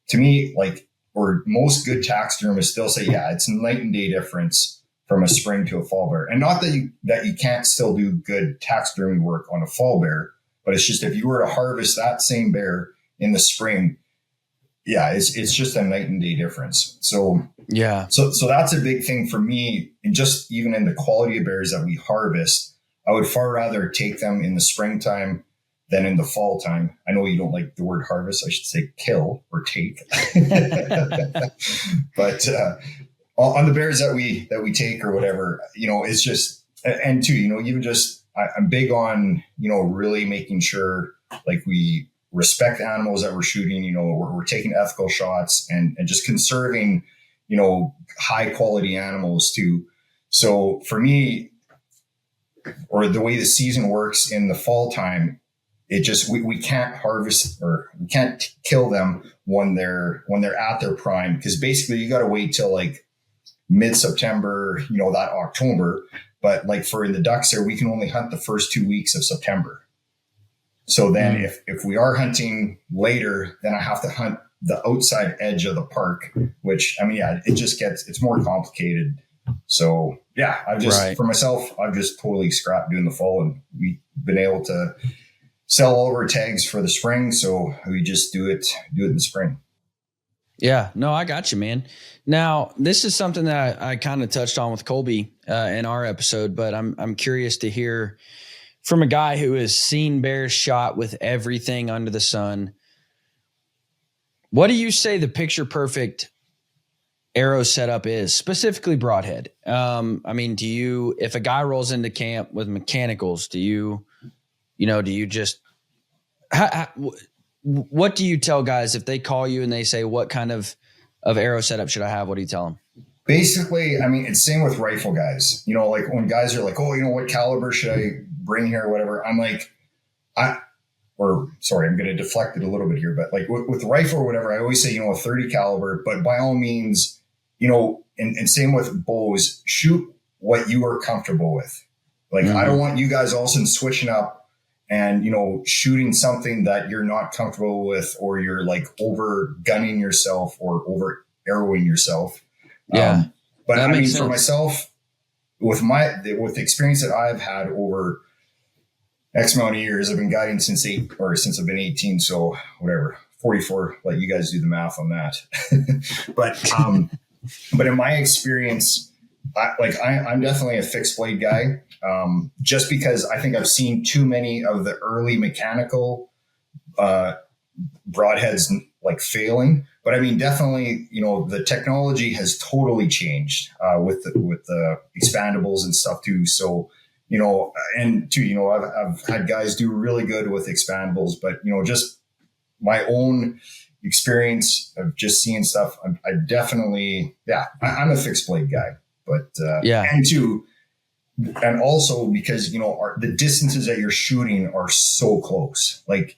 to me, like, or most good taxidermists still say, yeah, it's a night and day difference from a spring to a fall bear. And not that you can't still do good taxidermy work on a fall bear, but it's just if you were to harvest that same bear in the spring, yeah, it's just a night and day difference. So yeah, so that's a big thing for me. And just even in the quality of bears that we harvest, I would far rather take them in the springtime than in the fall time. I know you don't like the word harvest. I should say kill or take. But on the bears that we take or whatever, you know, it's just, and two, you know, even just, I'm big on, you know, really making sure like we respect the animals that we're shooting, you know, we're taking ethical shots and just conserving, you know, high quality animals too. So for me, or the way the season works in the fall time, it just, we can't harvest or we can't kill them when they're at their prime. Cause basically you got to wait till like mid-September, you know, that October. But like for the ducks there, we can only hunt the first 2 weeks of September. So then if we are hunting later, then I have to hunt the outside edge of the park, which, I mean, yeah, it's more complicated. So yeah, for myself, I've just totally scrapped doing the fall, and we've been able to sell all of our tags for the spring. So we just do it in the spring.
Yeah, no, I got you, man. Now, this is something that I kind of touched on with Colby in our episode, but I'm curious to hear from a guy who has seen bears shot with everything under the sun. What do you say the picture perfect arrow setup is, specifically broadhead? I mean, if a guy rolls into camp with mechanicals, do you just, what do you tell guys if they call you and they say, what kind of arrow setup should I have? What do you tell them?
Basically, I mean, it's same with rifle guys, you know, like when guys are like, oh, you know, what caliber should I bring here or whatever. I'm like, I'm going to deflect it a little bit here, but like with the rifle or whatever, I always say, you know, a 30 caliber, but by all means, you know, and same with bows, shoot what you are comfortable with. Like, I don't want you guys all of a sudden switching up and, you know, shooting something that you're not comfortable with, or you're like over gunning yourself or over arrowing yourself.
Yeah.
But I mean, for myself, with the experience that I've had over X amount of years, I've been guiding since I've been 18. So whatever, 44, let you guys do the math on that. But in my experience, I'm definitely a fixed blade guy. Just because I think I've seen too many of the early mechanical broadheads like failing. But I mean, definitely, you know, the technology has totally changed with the expandables and stuff too. So, you know, and too, you know, I've had guys do really good with expandables, but, you know, just my own, experience of just seeing stuff, I definitely, I'm a fixed blade guy, but, and also because, the distances that you're shooting are so close. Like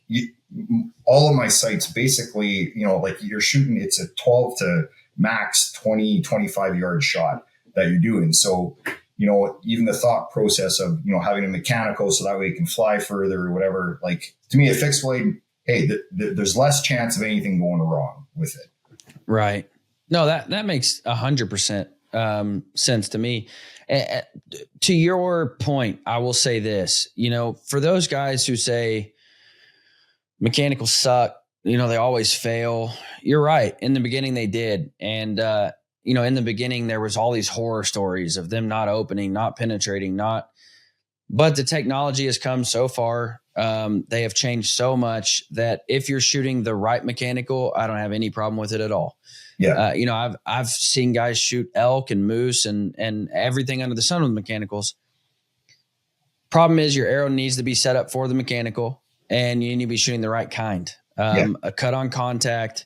all of my sights, basically, like you're shooting, it's a 12 to max 20, 25 yard shot that you're doing. So, even the thought process of, having a mechanical so that way it can fly further or whatever, like to me, a fixed blade, hey, there's less chance of anything going wrong with it.
Right. No, that makes 100% sense to me. To your point, I will say this, for those guys who say mechanicals suck, they always fail. You're right. In the beginning they did. And, in the beginning there was all these horror stories of them not opening, not penetrating, but the technology has come so far. They have changed so much that if you're shooting the right mechanical, I don't have any problem with it at all.
Yeah.
I've seen guys shoot elk and moose and everything under the sun with mechanicals. Problem is your arrow needs to be set up for the mechanical and you need to be shooting the right kind. A cut on contact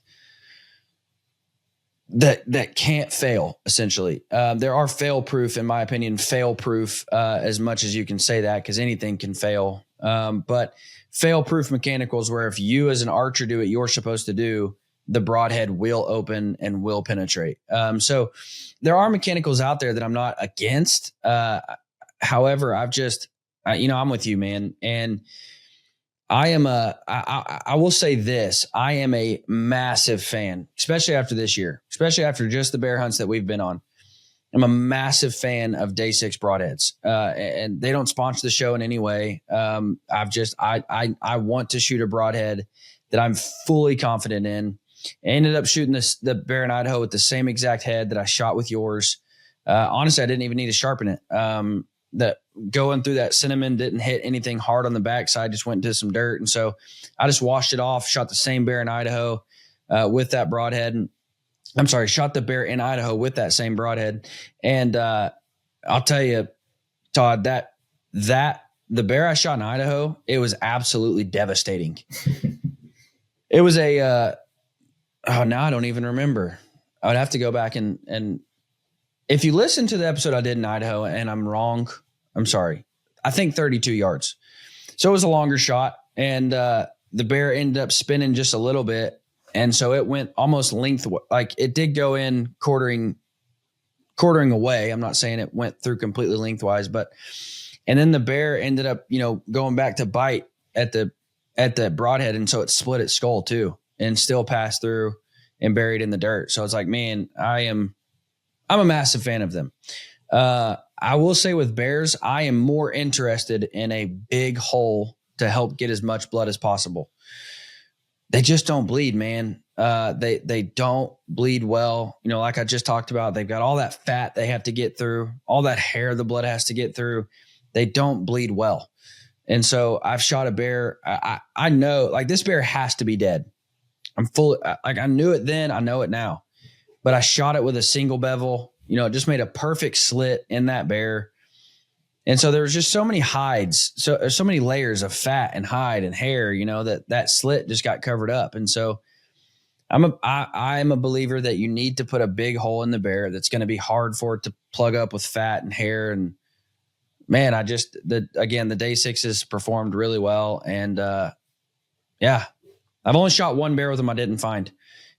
that can't fail, essentially. There are in my opinion, fail proof, as much as you can say that, because anything can fail. But fail proof mechanicals where if you as an archer do what you're supposed to do, the broadhead will open and will penetrate. So there are mechanicals out there that I'm not against. However, I'm with you, man. And I will say this, I am a massive fan, especially after this year, especially after just the bear hunts that we've been on. I'm a massive fan of Day 6 broadheads, and they don't sponsor the show in any way. I want to shoot a broadhead that I'm fully confident in. I ended up shooting the bear in Idaho with the same exact head that I shot with yours. Honestly, I didn't even need to sharpen it. That going through that cinnamon didn't hit anything hard on the backside, just went into some dirt. And so I just washed it off, shot the same bear in Idaho with that broadhead. Shot the bear in Idaho with that same broadhead. And I'll tell you, Todd, that the bear I shot in Idaho, it was absolutely devastating. It was now I don't even remember. I would have to go back and if you listen to the episode I did in Idaho and I'm wrong, I'm sorry. I think 32 yards. So it was a longer shot and the bear ended up spinning just a little bit. And so it went almost like it did go in quartering away. I'm not saying it went through completely lengthwise, and then the bear ended up, going back to bite at the broadhead. And so it split its skull too and still passed through and buried in the dirt. So it's like, man, I'm a massive fan of them. I will say with bears, I am more interested in a big hole to help get as much blood as possible. They just don't bleed, man. They don't bleed well. Like I just talked about, they've got all that fat they have to get through, all that hair the blood has to get through. They don't bleed well. And so I've shot a bear. I know, like, this bear has to be dead. I knew it then, I know it now. But I shot it with a single bevel, it just made a perfect slit in that bear. And so there was just so many hides, so many layers of fat and hide and hair, that slit just got covered up. And so I'm a believer that you need to put a big hole in the bear that's going to be hard for it to plug up with fat and hair. And man, the Day 6s performed really well. And I've only shot one bear with them I didn't find.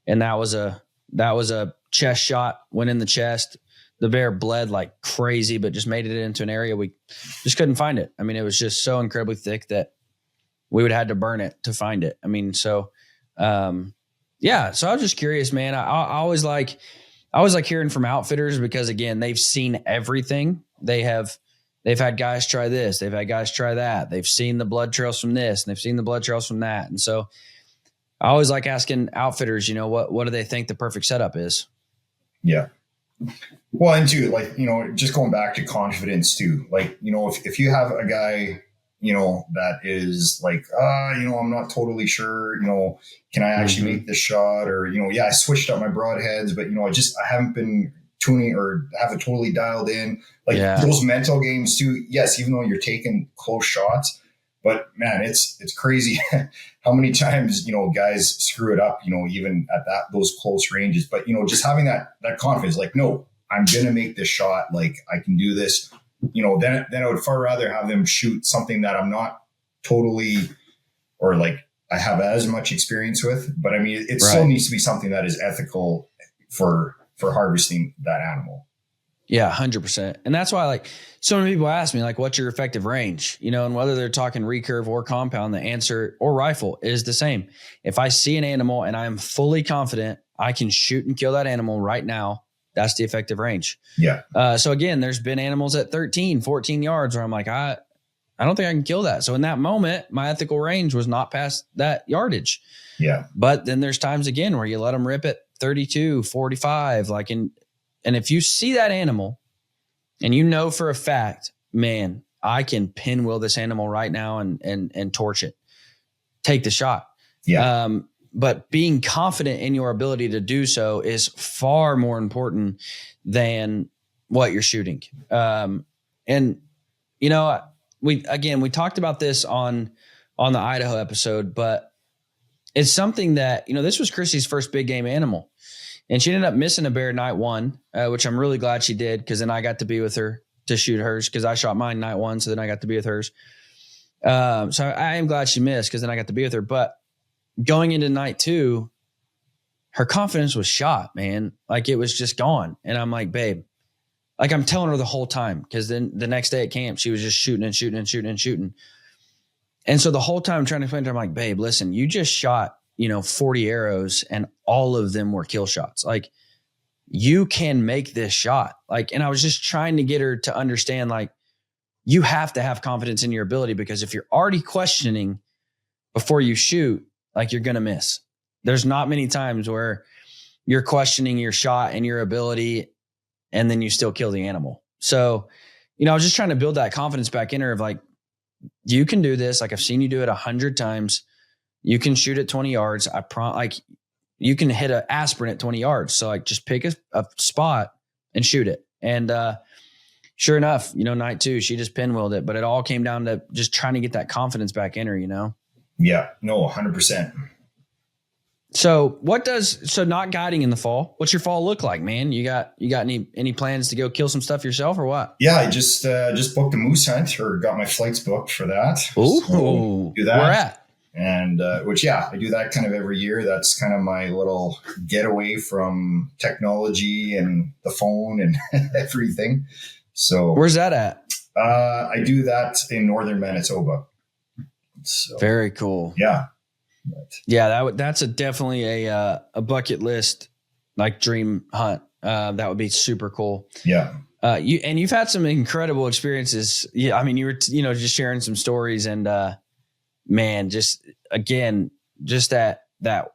And that was a chest shot, went in the chest. The bear bled like crazy, but just made it into an area we just couldn't find it. I mean, it was just so incredibly thick that we would have had to burn it to find it. I mean, so I was just curious, man. I always like hearing from outfitters because, again, they've seen everything. They've had guys try this. They've had guys try that. They've seen the blood trails from this and they've seen the blood trails from that. And so I always like asking outfitters, what do they think the perfect setup is?
Yeah. Well, and too, like, just going back to confidence too, like, if you have a guy, that is like, I'm not totally sure, can I actually make this shot? Or, I switched up my broadheads, but, I haven't been tuning or haven't totally dialed in. Like those mental games too. Yes, even though you're taking close shots, But man, it's crazy how many times, guys screw it up, even at those close ranges. But, just having that confidence, like, no, I'm going to make this shot. Like, I can do this, then I would far rather have them shoot something that I'm not totally, or like I have as much experience with. But I mean, it still needs to be something that is ethical for harvesting that animal.
Yeah, 100%. And that's why, like, so many people ask me, like, what's your effective range? And whether they're talking recurve or compound, the answer, or rifle, is the same. If I see an animal and I'm fully confident I can shoot and kill that animal right now, that's the effective range.
Yeah.
So again, there's been animals at 13, 14 yards where I'm like, I don't think I can kill that. So in that moment, my ethical range was not past that yardage.
Yeah.
But then there's times again where you let them rip at 32, 45, like and if you see that animal and for a fact, man, I can pinwheel this animal right now and torch it, take the shot.
Yeah.
But being confident in your ability to do so is far more important than what you're shooting. We talked about this on the Idaho episode, but it's something that, this was Krissy's first big game animal. And she ended up missing a bear night one, which I'm really glad she did, because then I got to be with her to shoot hers, because I shot mine night one. So then I got to be with hers. So I am glad she missed, because then I got to be with her. But going into night two, her confidence was shot, man. Like, it was just gone. And I'm like, babe, like, I'm telling her the whole time, because then the next day at camp, she was just shooting and shooting and shooting and shooting. And so the whole time I'm trying to explain to her, I'm like, babe, listen, you just shot 40 arrows and all of them were kill shots. Like, you can make this shot. Like, and I was just trying to get her to understand, like, you have to have confidence in your ability, because if you're already questioning before you shoot, like, you're going to miss. There's not many times where you're questioning your shot and your ability and then you still kill the animal. So, I was just trying to build that confidence back in her of, like, you can do this. Like, I've seen you do it 100 times. You can shoot at 20 yards. You can hit an aspirin at 20 yards. So, like, just pick a spot and shoot it. And sure enough, night two, she just pinwheeled it. But it all came down to just trying to get that confidence back in her,
Yeah, no, 100%.
So not guiding in the fall, what's your fall look like, man? You got any plans to go kill some stuff yourself or what?
Yeah, I just booked a moose hunt, or got my flights booked for that.
Ooh,
so do that.
Where at?
And I do that kind of every year. That's kind of my little getaway from technology and the phone and everything. So
where's that at?
I do that in northern Manitoba. So,
very cool.
Yeah.
Yeah, that's definitely a bucket list, like, dream hunt. That would be super cool.
Yeah.
You've had some incredible experiences. Yeah, I mean, you were just sharing some stories, and man, just that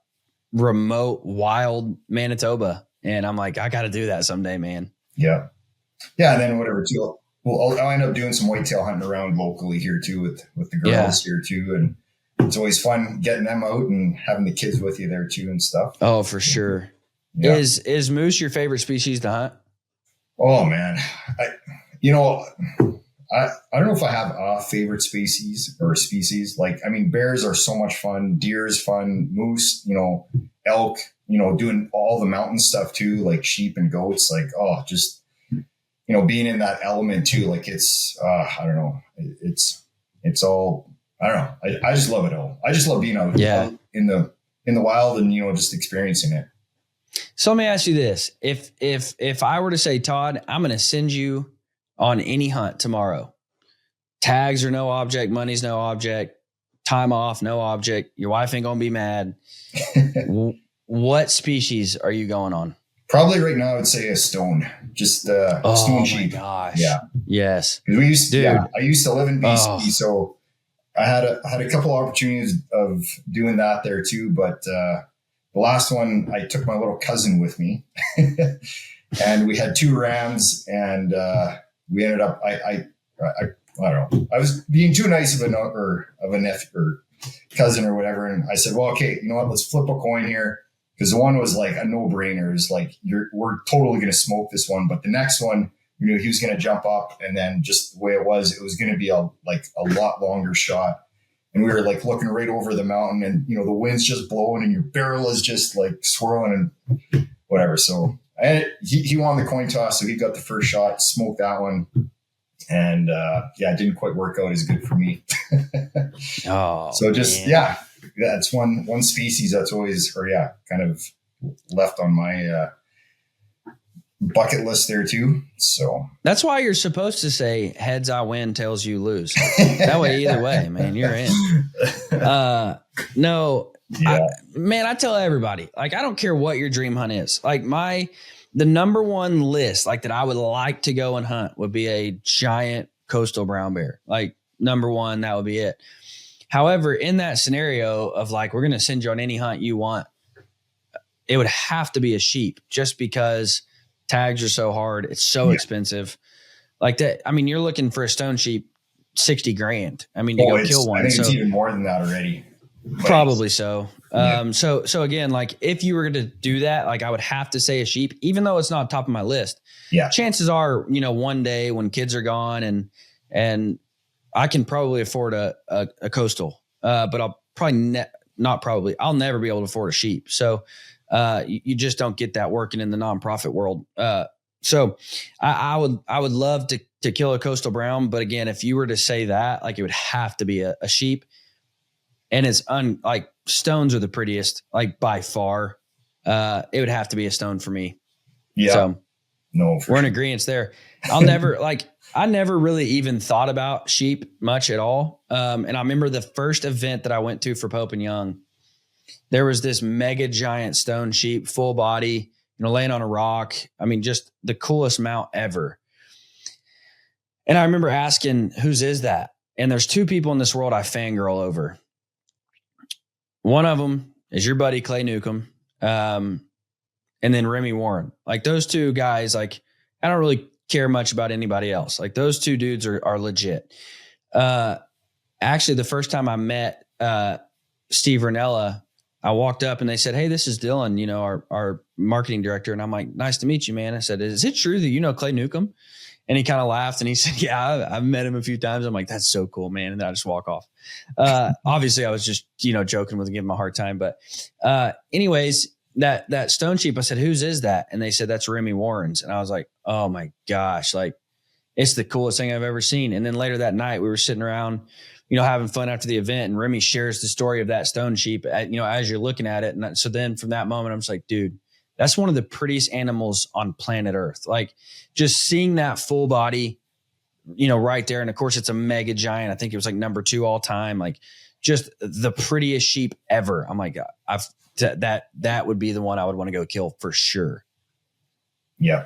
remote, wild Manitoba, and I'm like, I got to do that someday, man.
Yeah, yeah, and then whatever too. Well, I'll end up doing some whitetail hunting around locally here too with the girls here too, and it's always fun getting them out and having the kids with you there too and stuff.
Oh, for sure. Yeah. Is moose your favorite species to hunt?
Oh man, I don't know if I have a favorite species. Like, I mean, bears are so much fun. Deer is fun. Moose, elk, doing all the mountain stuff too, like sheep and goats. Like, just, being in that element too. Like, it's, I don't know. It's all, I don't know. I just love it all. I just love being out in the wild and, just experiencing it.
So let me ask you this. If I were to say, Todd, I'm going to send you on any hunt tomorrow, tags are no object, money's no object, time off, no object, your wife ain't going to be mad. What species are you going on?
Probably right now I would say a stone, just stone sheep.
Oh my gosh.
Yeah.
Yes.
I used to live in BC, so I had a couple opportunities of doing that there too, but the last one, I took my little cousin with me and we had 2 rams, and we ended up, I don't know, I was being too nice of a nephew or cousin or whatever. And I said, well, okay, you know what, let's flip a coin here. Because the one was like a no-brainer. It's like, we're totally going to smoke this one. But the next one, he was going to jump up, and then just the way it was going to be a lot longer shot. and we were like looking right over the mountain, and the wind's just blowing and your barrel is just like swirling and whatever. So he won the coin toss, so he got the first shot, smoked that one. And it didn't quite work out as good for me. So just that's one species that's always kind of left on my bucket list there too. So
that's why you're supposed to say heads I win, tails you lose. That way, either way, man, you're in. No, I tell everybody, like, I don't care what your dream hunt is. Like the number one list, like, that I would like to go and hunt would be a giant coastal brown bear. Like, number one, that would be it. However, in that scenario of like, we're going to send you on any hunt you want, it would have to be a sheep, just because tags are so hard. It's so expensive. Like that. I mean, you're looking for a stone sheep, $60,000. I mean, to go kill one.
I think it's even more than that already.
Probably so. So again, like, if you were going to do that, like, I would have to say a sheep, even though it's not top of my list. Yeah. Chances are, one day when kids are gone and I can probably afford a coastal, but I'll probably I'll never be able to afford a sheep. So you just don't get that working in the nonprofit world. So I would love to kill a coastal brown. But again, if you were to say that, like, it would have to be a sheep. And it's like, stones are the prettiest, like, by far. It would have to be a stone for me. Yeah. So we're in agreement there. I never really even thought about sheep much at all. And I remember the first event that I went to for Pope and Young, there was this mega giant stone sheep, full body, laying on a rock. I mean, just the coolest mount ever. And I remember asking, whose is that? And there's two people in this world I fangirl over. One of them is your buddy Clay Newcomb, and then Remy Warren. Like, those two guys, like, I don't really care much about anybody else. Like, those two dudes are legit. Actually, the first time I met Steve Ranella, I walked up and they said, "Hey, this is Dylan, our marketing director." And I'm like, "Nice to meet you, man." I said, "Is it true that you know Clay Newcomb?" And he kind of laughed and he said, "Yeah, I've met him a few times." I'm like, "That's so cool, man." And then I just walk off. Obviously I was just, joking with him, giving him a hard time. But anyways, that stone sheep, I said, "Whose is that?" And they said, "That's Remy Warren's." And I was like, "Oh my gosh, like, it's the coolest thing I've ever seen." And then later that night we were sitting around, having fun after the event, and Remy shares the story of that stone sheep, as you're looking at it. And so then from that moment, I'm just like, dude, that's one of the prettiest animals on planet Earth. Like, just seeing that full body, right there. And of course it's a mega giant. I think it was like number 2 all time. Like, just the prettiest sheep ever. I'm like, that would be the one I would want to go kill for sure. Yeah.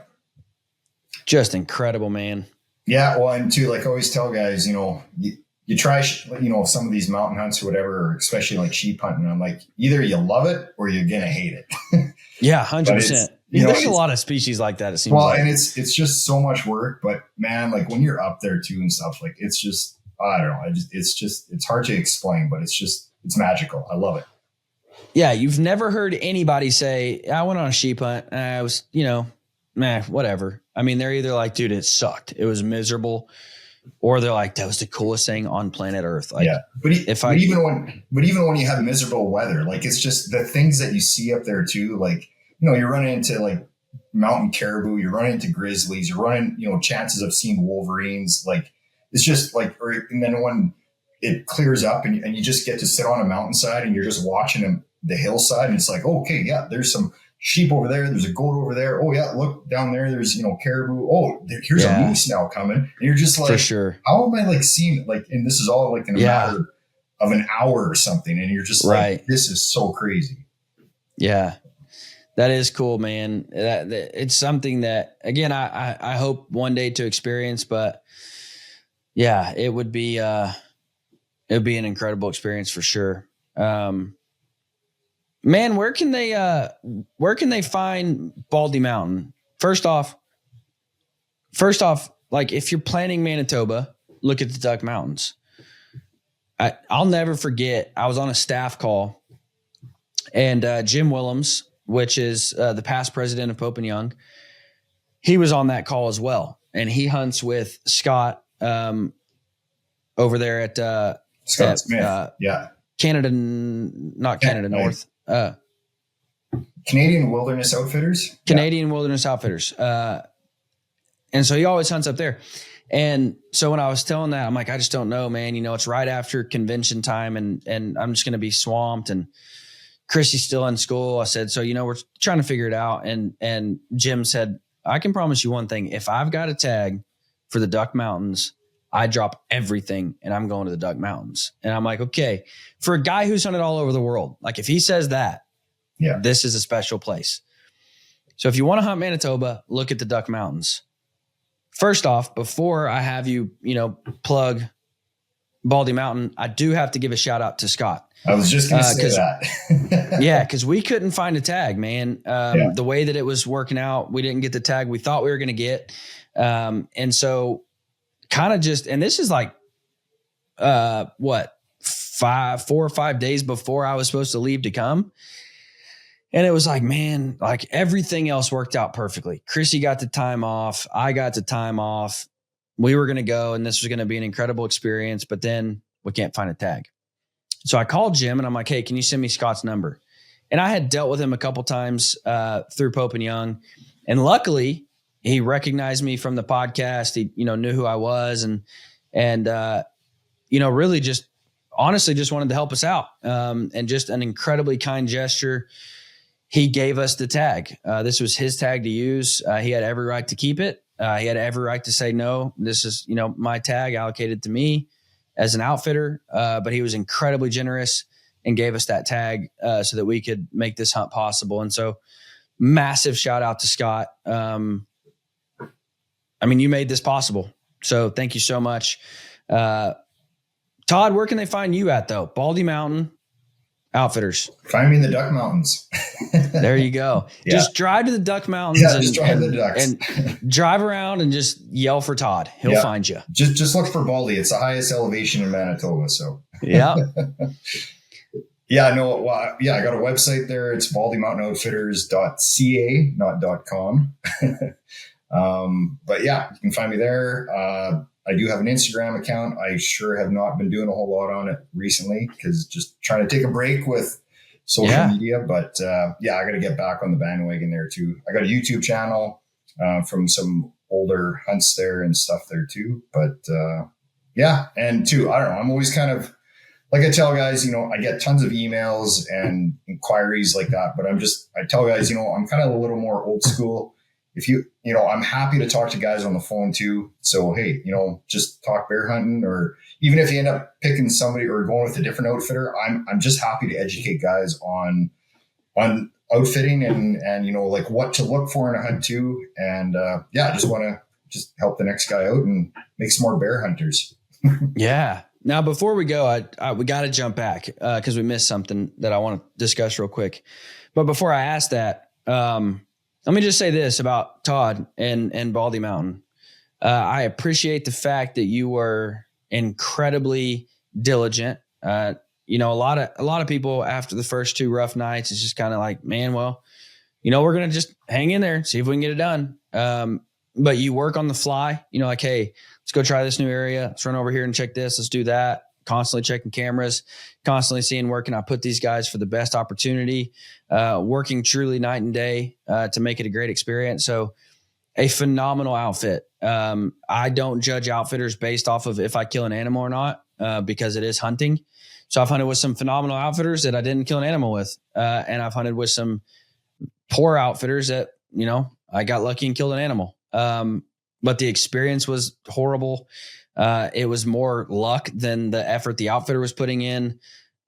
Just incredible, man.
Yeah. Well, and too, like I always tell guys, you try, some of these mountain hunts or whatever, especially like sheep hunting. I'm like, either you love it or you're going to hate it.
Yeah. 100%. There's a lot of species like that. It seems like.
And it's just so much work, but man, like, when you're up there too and stuff, like, it's just, I don't know. It's hard to explain, but it's magical. I love it.
Yeah. You've never heard anybody say, "I went on a sheep hunt and I was, whatever." I mean, they're either like, "Dude, it sucked. It was miserable." Or they're like, "That was the coolest thing on planet Earth." Like,
yeah. But even when you have miserable weather, like, it's just the things that you see up there too. Like, you're running into like mountain caribou, you're running into grizzlies, you're running, chances of seeing wolverines. Like, it's just like, and then when it clears up and you just get to sit on a mountainside and you're just watching the hillside, and it's like, okay, yeah, there's some sheep over there. There's a goat over there. Oh yeah, look down there. There's, caribou. Oh, here's a moose now coming. And you're just like,
for sure.
How am I like seeing, like, and this is all like in a matter of an hour or something. And you're just like, this is so crazy.
Yeah. That is cool, man. It's something that, again, I hope one day to experience, but yeah, it would be an incredible experience for sure. Man, where can they find Baldy Mountain? First off, like, if you're planning Manitoba, look at the Duck Mountains. I'll never forget, I was on a staff call, and Jim Willems, which is the past president of Pope and Young, he was on that call as well. And he hunts with Scott over there at
Scott Smith.
Canada, not Canada North.
Canadian Wilderness Outfitters.
Canadian Wilderness Outfitters. And so he always hunts up there. And so when I was telling that, I'm like, I just don't know, man. It's right after convention time and I'm just going to be swamped. And Krissy's still in school. I said, so, we're trying to figure it out. And Jim said, I can promise you one thing. If I've got a tag for the Duck Mountains, I drop everything and I'm going to the Duck Mountains. And I'm like, okay, for a guy who's hunted all over the world, like if he says that, this is a special place. So if you want to hunt Manitoba, look at the Duck Mountains. First off, before I have you, plug Baldy Mountain, I do have to give a shout out to Scott.
I was just going to say that.
Yeah, because we couldn't find a tag, man. The way that it was working out, we didn't get the tag we thought we were going to get. And so kind of just, and this is like, 4 or 5 days before I was supposed to leave to come. And it was like, man, like everything else worked out perfectly. Krissy got the time off. I got the time off. We were going to go and this was going to be an incredible experience, but then we can't find a tag. So I called Jim and I'm like, hey, can you send me Scott's number? And I had dealt with him a couple times through Pope and Young. And luckily he recognized me from the podcast. He, knew who I was and really just honestly just wanted to help us out. And just an incredibly kind gesture. He gave us the tag. This was his tag to use. He had every right to keep it. He had every right to say, no, this is, my tag allocated to me as an outfitter. But he was incredibly generous and gave us that tag so that we could make this hunt possible. And so massive shout out to Scott. You made this possible. So thank you so much. Todd, where can they find you at though? Baldy Mountain Outfitters.
Find me in the Duck Mountains.
There you go. Yeah. Just drive to the Duck Mountains
and
drive around and just yell for Todd. He'll find you.
Just look for Baldy. It's the highest elevation in Manitoba. So
yeah.
I got a website there. It's baldymountainoutfitters.ca, not .com. But yeah, you can find me there. I do have an Instagram account. I sure have not been doing a whole lot on it recently because just trying to take a break with social media. But I got to get back on the bandwagon there too. I got a YouTube channel from some older hunts there and stuff there too. But and too, I don't know. I'm always kind of like I tell guys, I get tons of emails and inquiries like that. But I tell guys, I'm kind of a little more old school. If I'm happy to talk to guys on the phone too. So, hey, just talk bear hunting, or even if you end up picking somebody or going with a different outfitter, I'm just happy to educate guys on outfitting and like what to look for in a hunt too. And I just want to just help the next guy out and make some more bear hunters.
Yeah. Now, before we go, we got to jump back because we missed something that I want to discuss real quick. But before I ask that, let me just say this about Todd and Baldy Mountain. I appreciate the fact that you were incredibly diligent. A lot of people after the first 2 rough nights, it's just kind of like, man, well, we're going to just hang in there, see if we can get it done. But you work on the fly, like, hey, let's go try this new area. Let's run over here and check this. Let's do that. Constantly checking cameras, constantly seeing where can I put these guys for the best opportunity, working truly night and day to make it a great experience. So a phenomenal outfit. I don't judge outfitters based off of if I kill an animal or not because it is hunting. So I've hunted with some phenomenal outfitters that I didn't kill an animal with. And I've hunted with some poor outfitters that, I got lucky and killed an animal. But the experience was horrible. It was more luck than the effort the outfitter was putting in.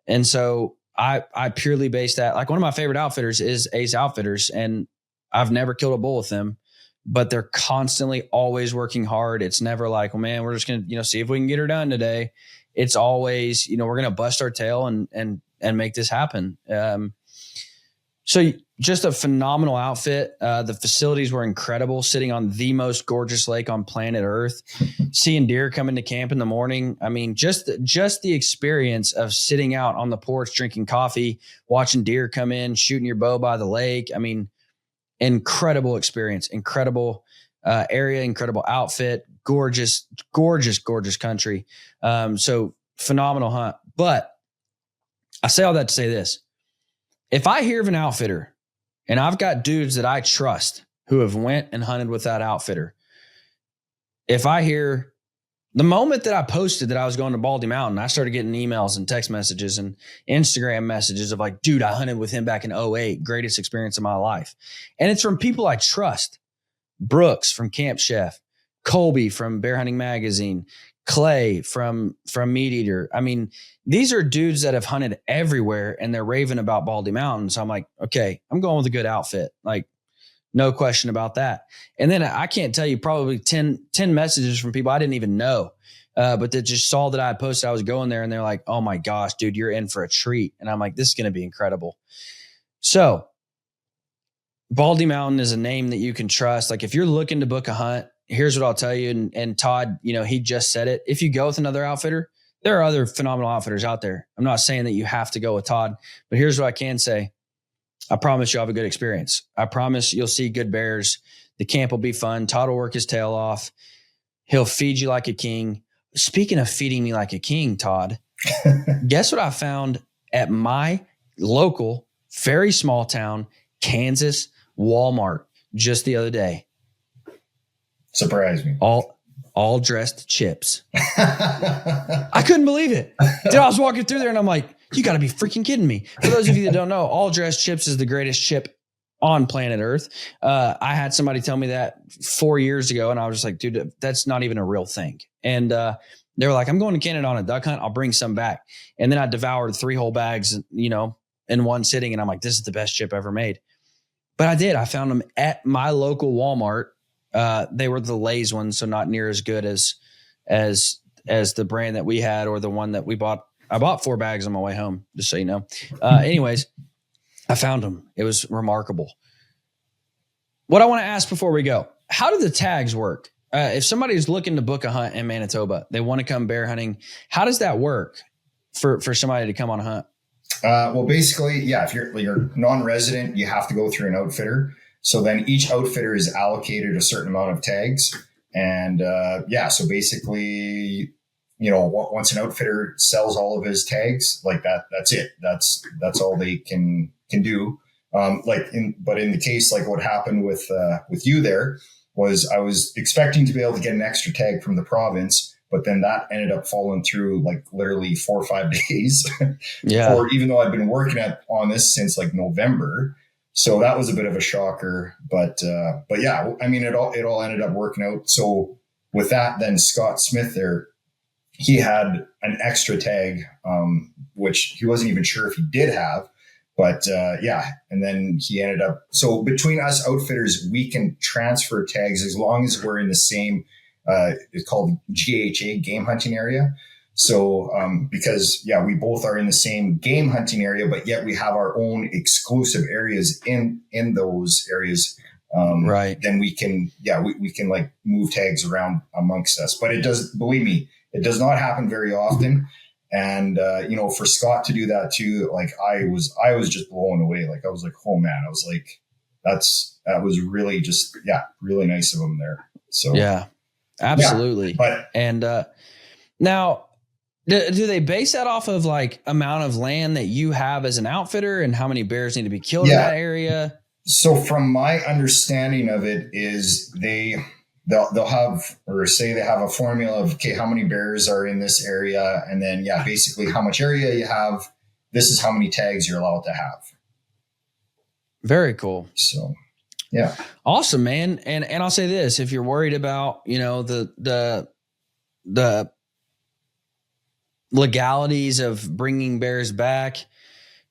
And so I purely base that. Like one of my favorite outfitters is Ace Outfitters, and I've never killed a bull with them, but they're constantly always working hard. It's never like, well, man, we're just going to, see if we can get her done today. It's always, we're going to bust our tail and make this happen. So just a phenomenal outfit. The facilities were incredible, sitting on the most gorgeous lake on planet Earth, seeing deer come into camp in the morning. I mean, just the experience of sitting out on the porch, drinking coffee, watching deer come in, shooting your bow by the lake. I mean, incredible experience, incredible area, incredible outfit, gorgeous, gorgeous, gorgeous country. So phenomenal hunt. But I say all that to say this. If I hear of an outfitter and I've got dudes that I trust who have went and hunted with that outfitter, if I hear the moment that I posted that I was going to Baldy Mountain, I started getting emails and text messages and Instagram messages of like, dude, I hunted with him back in 2008. Greatest experience of my life. And it's from people I trust. Brooks from Camp Chef, Colby from Bear Hunting Magazine, Clay from Meat Eater. I mean, these are dudes that have hunted everywhere and they're raving about Baldy Mountain. So I'm like, okay, I'm going with a good outfit. Like, no question about that. And then I can't tell you probably 10 messages from people I didn't even know, but that just saw that I posted I was going there and they're like, oh my gosh, dude, you're in for a treat. And I'm like, this is going to be incredible. So Baldy Mountain is a name that you can trust. Like if you're looking to book a hunt, here's what I'll tell you. And Todd, he just said it. If you go with another outfitter, there are other phenomenal outfitters out there. I'm not saying that you have to go with Todd, but here's what I can say. I promise you'll have a good experience. I promise you'll see good bears. The camp will be fun. Todd will work his tail off. He'll feed you like a king. Speaking of feeding me like a king, Todd, guess what I found at my local, very small town, Kansas Walmart just the other day?
Surprise me.
All dressed chips. I couldn't believe it. Dude, I was walking through there and I'm like, you got to be freaking kidding me. For those of you that don't know, all dressed chips is the greatest chip on planet Earth. I had somebody tell me that 4 years ago and I was just like, dude, that's not even a real thing. And they were like, I'm going to Canada on a duck hunt. I'll bring some back. And then I devoured 3 whole bags, in one sitting. And I'm like, this is the best chip ever made. But I did. I found them at my local Walmart. They were the Lay's ones, so not near as good as the brand that we had or the one that we bought. I bought 4 bags on my way home, just so you know. Anyways, I found them. It was remarkable. What I want to ask before we go, how do the tags work? If somebody's looking to book a hunt in Manitoba, they want to come bear hunting, how does that work for somebody to come on a hunt?
Well, basically, yeah, if you're non-resident, you have to go through an outfitter. So then each outfitter is allocated a certain amount of tags. And so basically, once an outfitter sells all of his tags, like that's it. That's all they can do. But in the case, like what happened with you there was I was expecting to be able to get an extra tag from the province, but then that ended up falling through like literally 4 or 5 days.
Yeah.
Or even though I've been working on this since like November. So that was a bit of a shocker, but yeah, I mean, it all ended up working out. So with that, then Scott Smith there, he had an extra tag, which he wasn't even sure if he did have, but and then he ended up. So between us outfitters, we can transfer tags as long as we're in the same. It's called GHA, game hunting area. So, because we both are in the same game hunting area, but yet we have our own exclusive areas in those areas.
Right.
Then we can like move tags around amongst us, but believe me, it does not happen very often. And, for Scott to do that too, like I was just blown away. Like I was like, oh man, I was like, that was really just, really nice of him there. So
yeah, absolutely.
Yeah,
and, now, do they base that off of like amount of land that you have as an outfitter and how many bears need to be killed in that area?
So from my understanding of it is they'll have, or say they have a formula of, okay, how many bears are in this area? And then, basically how much area you have. This is how many tags you're allowed to have.
Very cool.
So, yeah.
Awesome, man. And I'll say this, if you're worried about, the legalities of bringing bears back,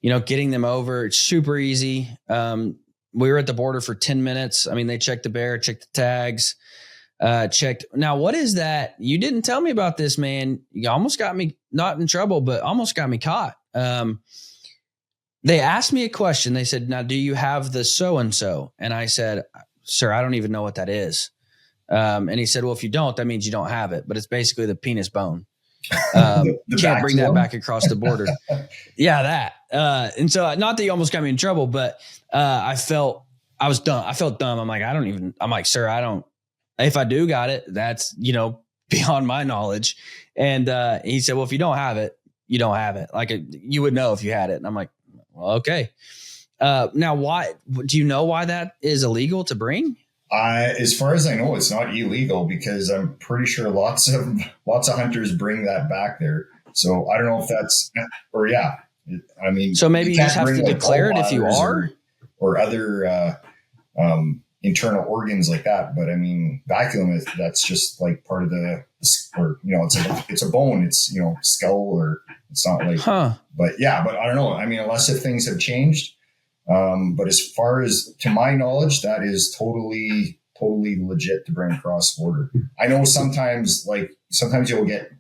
getting them over, it's super easy. We were at the border for 10 minutes. I mean, they checked the bear, checked the tags, checked. Now, what is that? You didn't tell me about this, man. You almost got me not in trouble, but almost got me caught. They asked me a question. They said, now, do you have the so-and-so? And I said, sir, I don't even know what that is. And he said, well, if you don't, that means you don't have it, but it's basically the penis bone. The can't bring that back across the border. That. And so not that you almost got me in trouble, but I felt dumb. I'm like, sir, if I do got it, that's, beyond my knowledge. And he said, well, if you don't have it, you don't have it. Like you would know if you had it. And I'm like, well, okay. Now, why do you know why that is illegal to bring?
As far as I know, it's not illegal because I'm pretty sure lots of hunters bring that back there. So I don't know if that's, or yeah, I mean,
so maybe you just have to declare it if you are,
or other internal organs like that. But I mean, vacuum that's just like part of or it's a bone. It's skull, or it's not like. But yeah, but I don't know. I mean, unless if things have changed. But as far as to my knowledge, that is totally legit to bring across the border. I know sometimes you'll get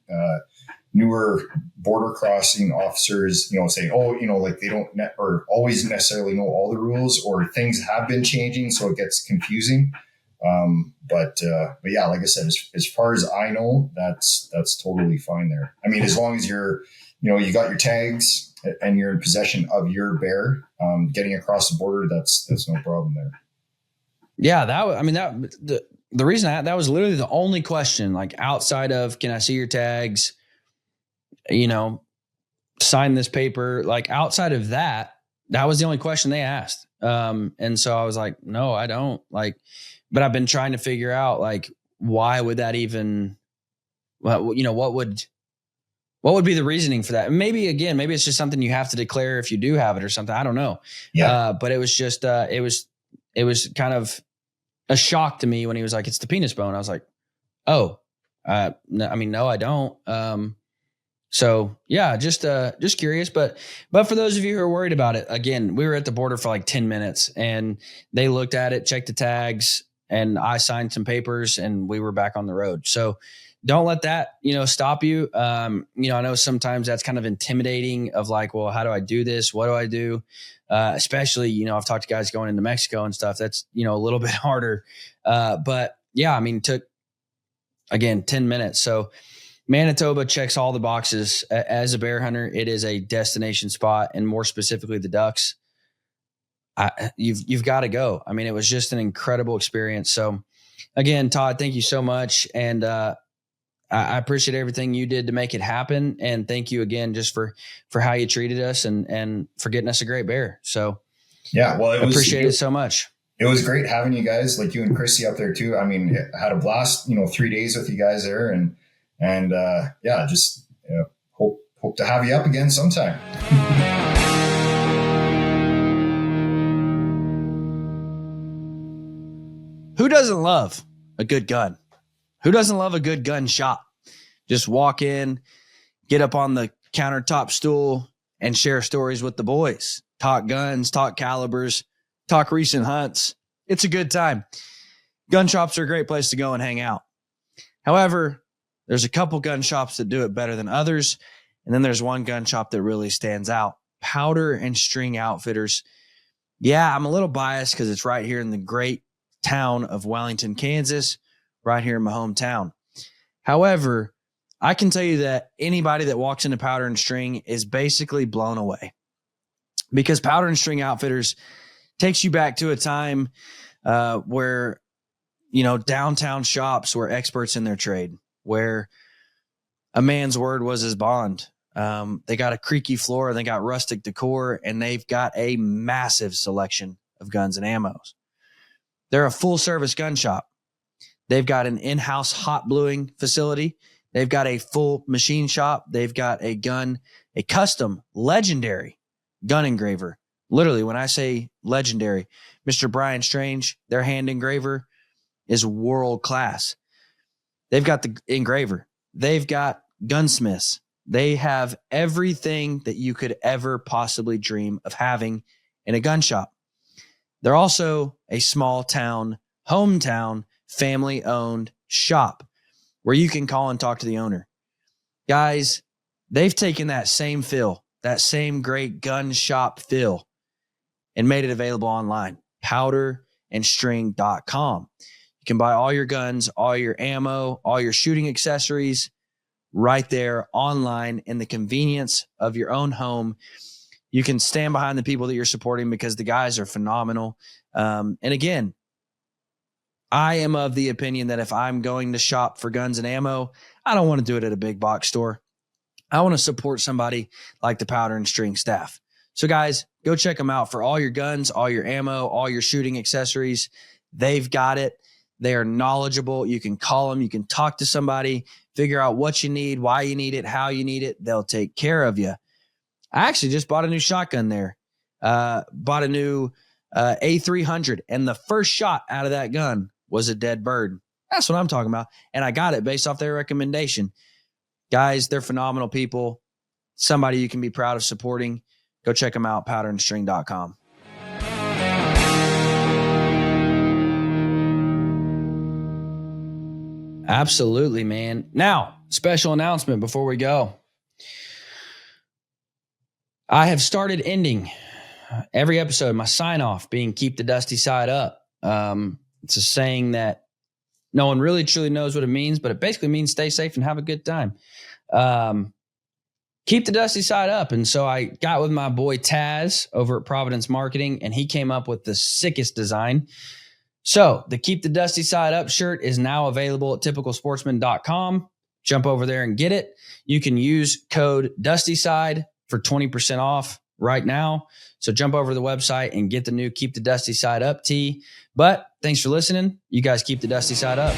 newer border crossing officers, say, like they don't or always necessarily know all the rules, or things have been changing, so it gets confusing. But yeah, like I said, as far as I know, that's totally fine there. I mean, as long as you're, you got your tags and you're in possession of your bear, getting across the border, that's no problem there.
Yeah, the reason that was literally the only question, like outside of, can I see your tags? Sign this paper. Like outside of that was the only question they asked. And so I was like, no, I don't but I've been trying to figure out why would that even, what would be the reasoning for that? And maybe it's just something you have to declare if you do have it or something. I don't know.
Yeah.
But it was just, it was kind of a shock to me when he was like, it's the penis bone. I was like, oh, no, I don't. So yeah, just curious, but for those of you who are worried about it, again, we were at the border for 10 minutes and they looked at it, checked the tags, and I signed some papers and we were back on the road. So don't let that, stop you. I know sometimes that's kind of intimidating of well, how do I do this? What do I do? Especially, I've talked to guys going into Mexico and stuff. That's, a little bit harder. But yeah, took again, 10 minutes. So Manitoba checks all the boxes. As a bear hunter, it is a destination spot, and more specifically the ducks. You've got to go. It was just an incredible experience. So again, Todd, thank you so much. And, I appreciate everything you did to make it happen. And thank you again, just for how you treated us and for getting us a great bear. So
yeah, well,
I appreciate it so much.
It was great having you guys, like you and Krissy up there too. I had a blast, 3 days with you guys there, and yeah, just hope to have you up again sometime.
Who doesn't love a good gun? Who doesn't love a good gun shop? Just walk in, get up on the countertop stool, and share stories with the boys. Talk guns, talk calibers, talk recent hunts. It's a good time. Gun shops are a great place to go and hang out. However, there's a couple gun shops that do it better than others. And then there's one gun shop that really stands out. Powder and String Outfitters. Yeah, I'm a little biased because it's right here in the great town of Wellington, Kansas, right here in my hometown. However, I can tell you that anybody that walks into Powder and String is basically blown away, because Powder and String Outfitters takes you back to a time where, downtown shops were experts in their trade, where a man's word was his bond. They got a creaky floor, they got rustic decor, and they've got a massive selection of guns and ammos. They're a full service gun shop. They've got an in-house hot bluing facility. They've got a full machine shop. They've got a custom legendary gun engraver. Literally, when I say legendary, Mr. Brian Strange, their hand engraver is world class. They've got the engraver. They've got gunsmiths. They have everything that you could ever possibly dream of having in a gun shop. They're also a small town, hometown, family-owned shop where you can call and talk to the owner. Guys, they've taken that same feel, that same great gun shop feel, and made it available online. powderandstring.com. You can buy all your guns, all your ammo, all your shooting accessories right there online in the convenience of your own home. You can stand behind the people that you're supporting because the guys are phenomenal. And again, I am of the opinion that if I'm going to shop for guns and ammo, I don't want to do it at a big box store. I want to support somebody like the Powder and String staff. So guys, go check them out for all your guns, all your ammo, all your shooting accessories. They've got it. They are knowledgeable. You can call them. You can talk to somebody, figure out what you need, why you need it, how you need it. They'll take care of you. I actually just bought a new shotgun there. Bought a new A300, and the first shot out of that gun was a dead bird. That's what I'm talking about. And I got it based off their recommendation. Guys, they're phenomenal people. Somebody you can be proud of supporting. Go check them out, powderandstring.com. Absolutely, man. Now, special announcement before we go. I have started ending every episode, my sign off being keep the dusty side up. It's a saying that no one really truly knows what it means, but it basically means stay safe and have a good time. Keep the dusty side up. And so I got with my boy Taz over at Providence Marketing, and he came up with the sickest design. So the Keep the Dusty Side Up shirt is now available at typicalsportsman.com. Jump over there and get it. You can use code DustySide for 20% off right now. So jump over to the website and get the new Keep the Dusty Side Up tee. But thanks for listening. You guys keep the dusty side up.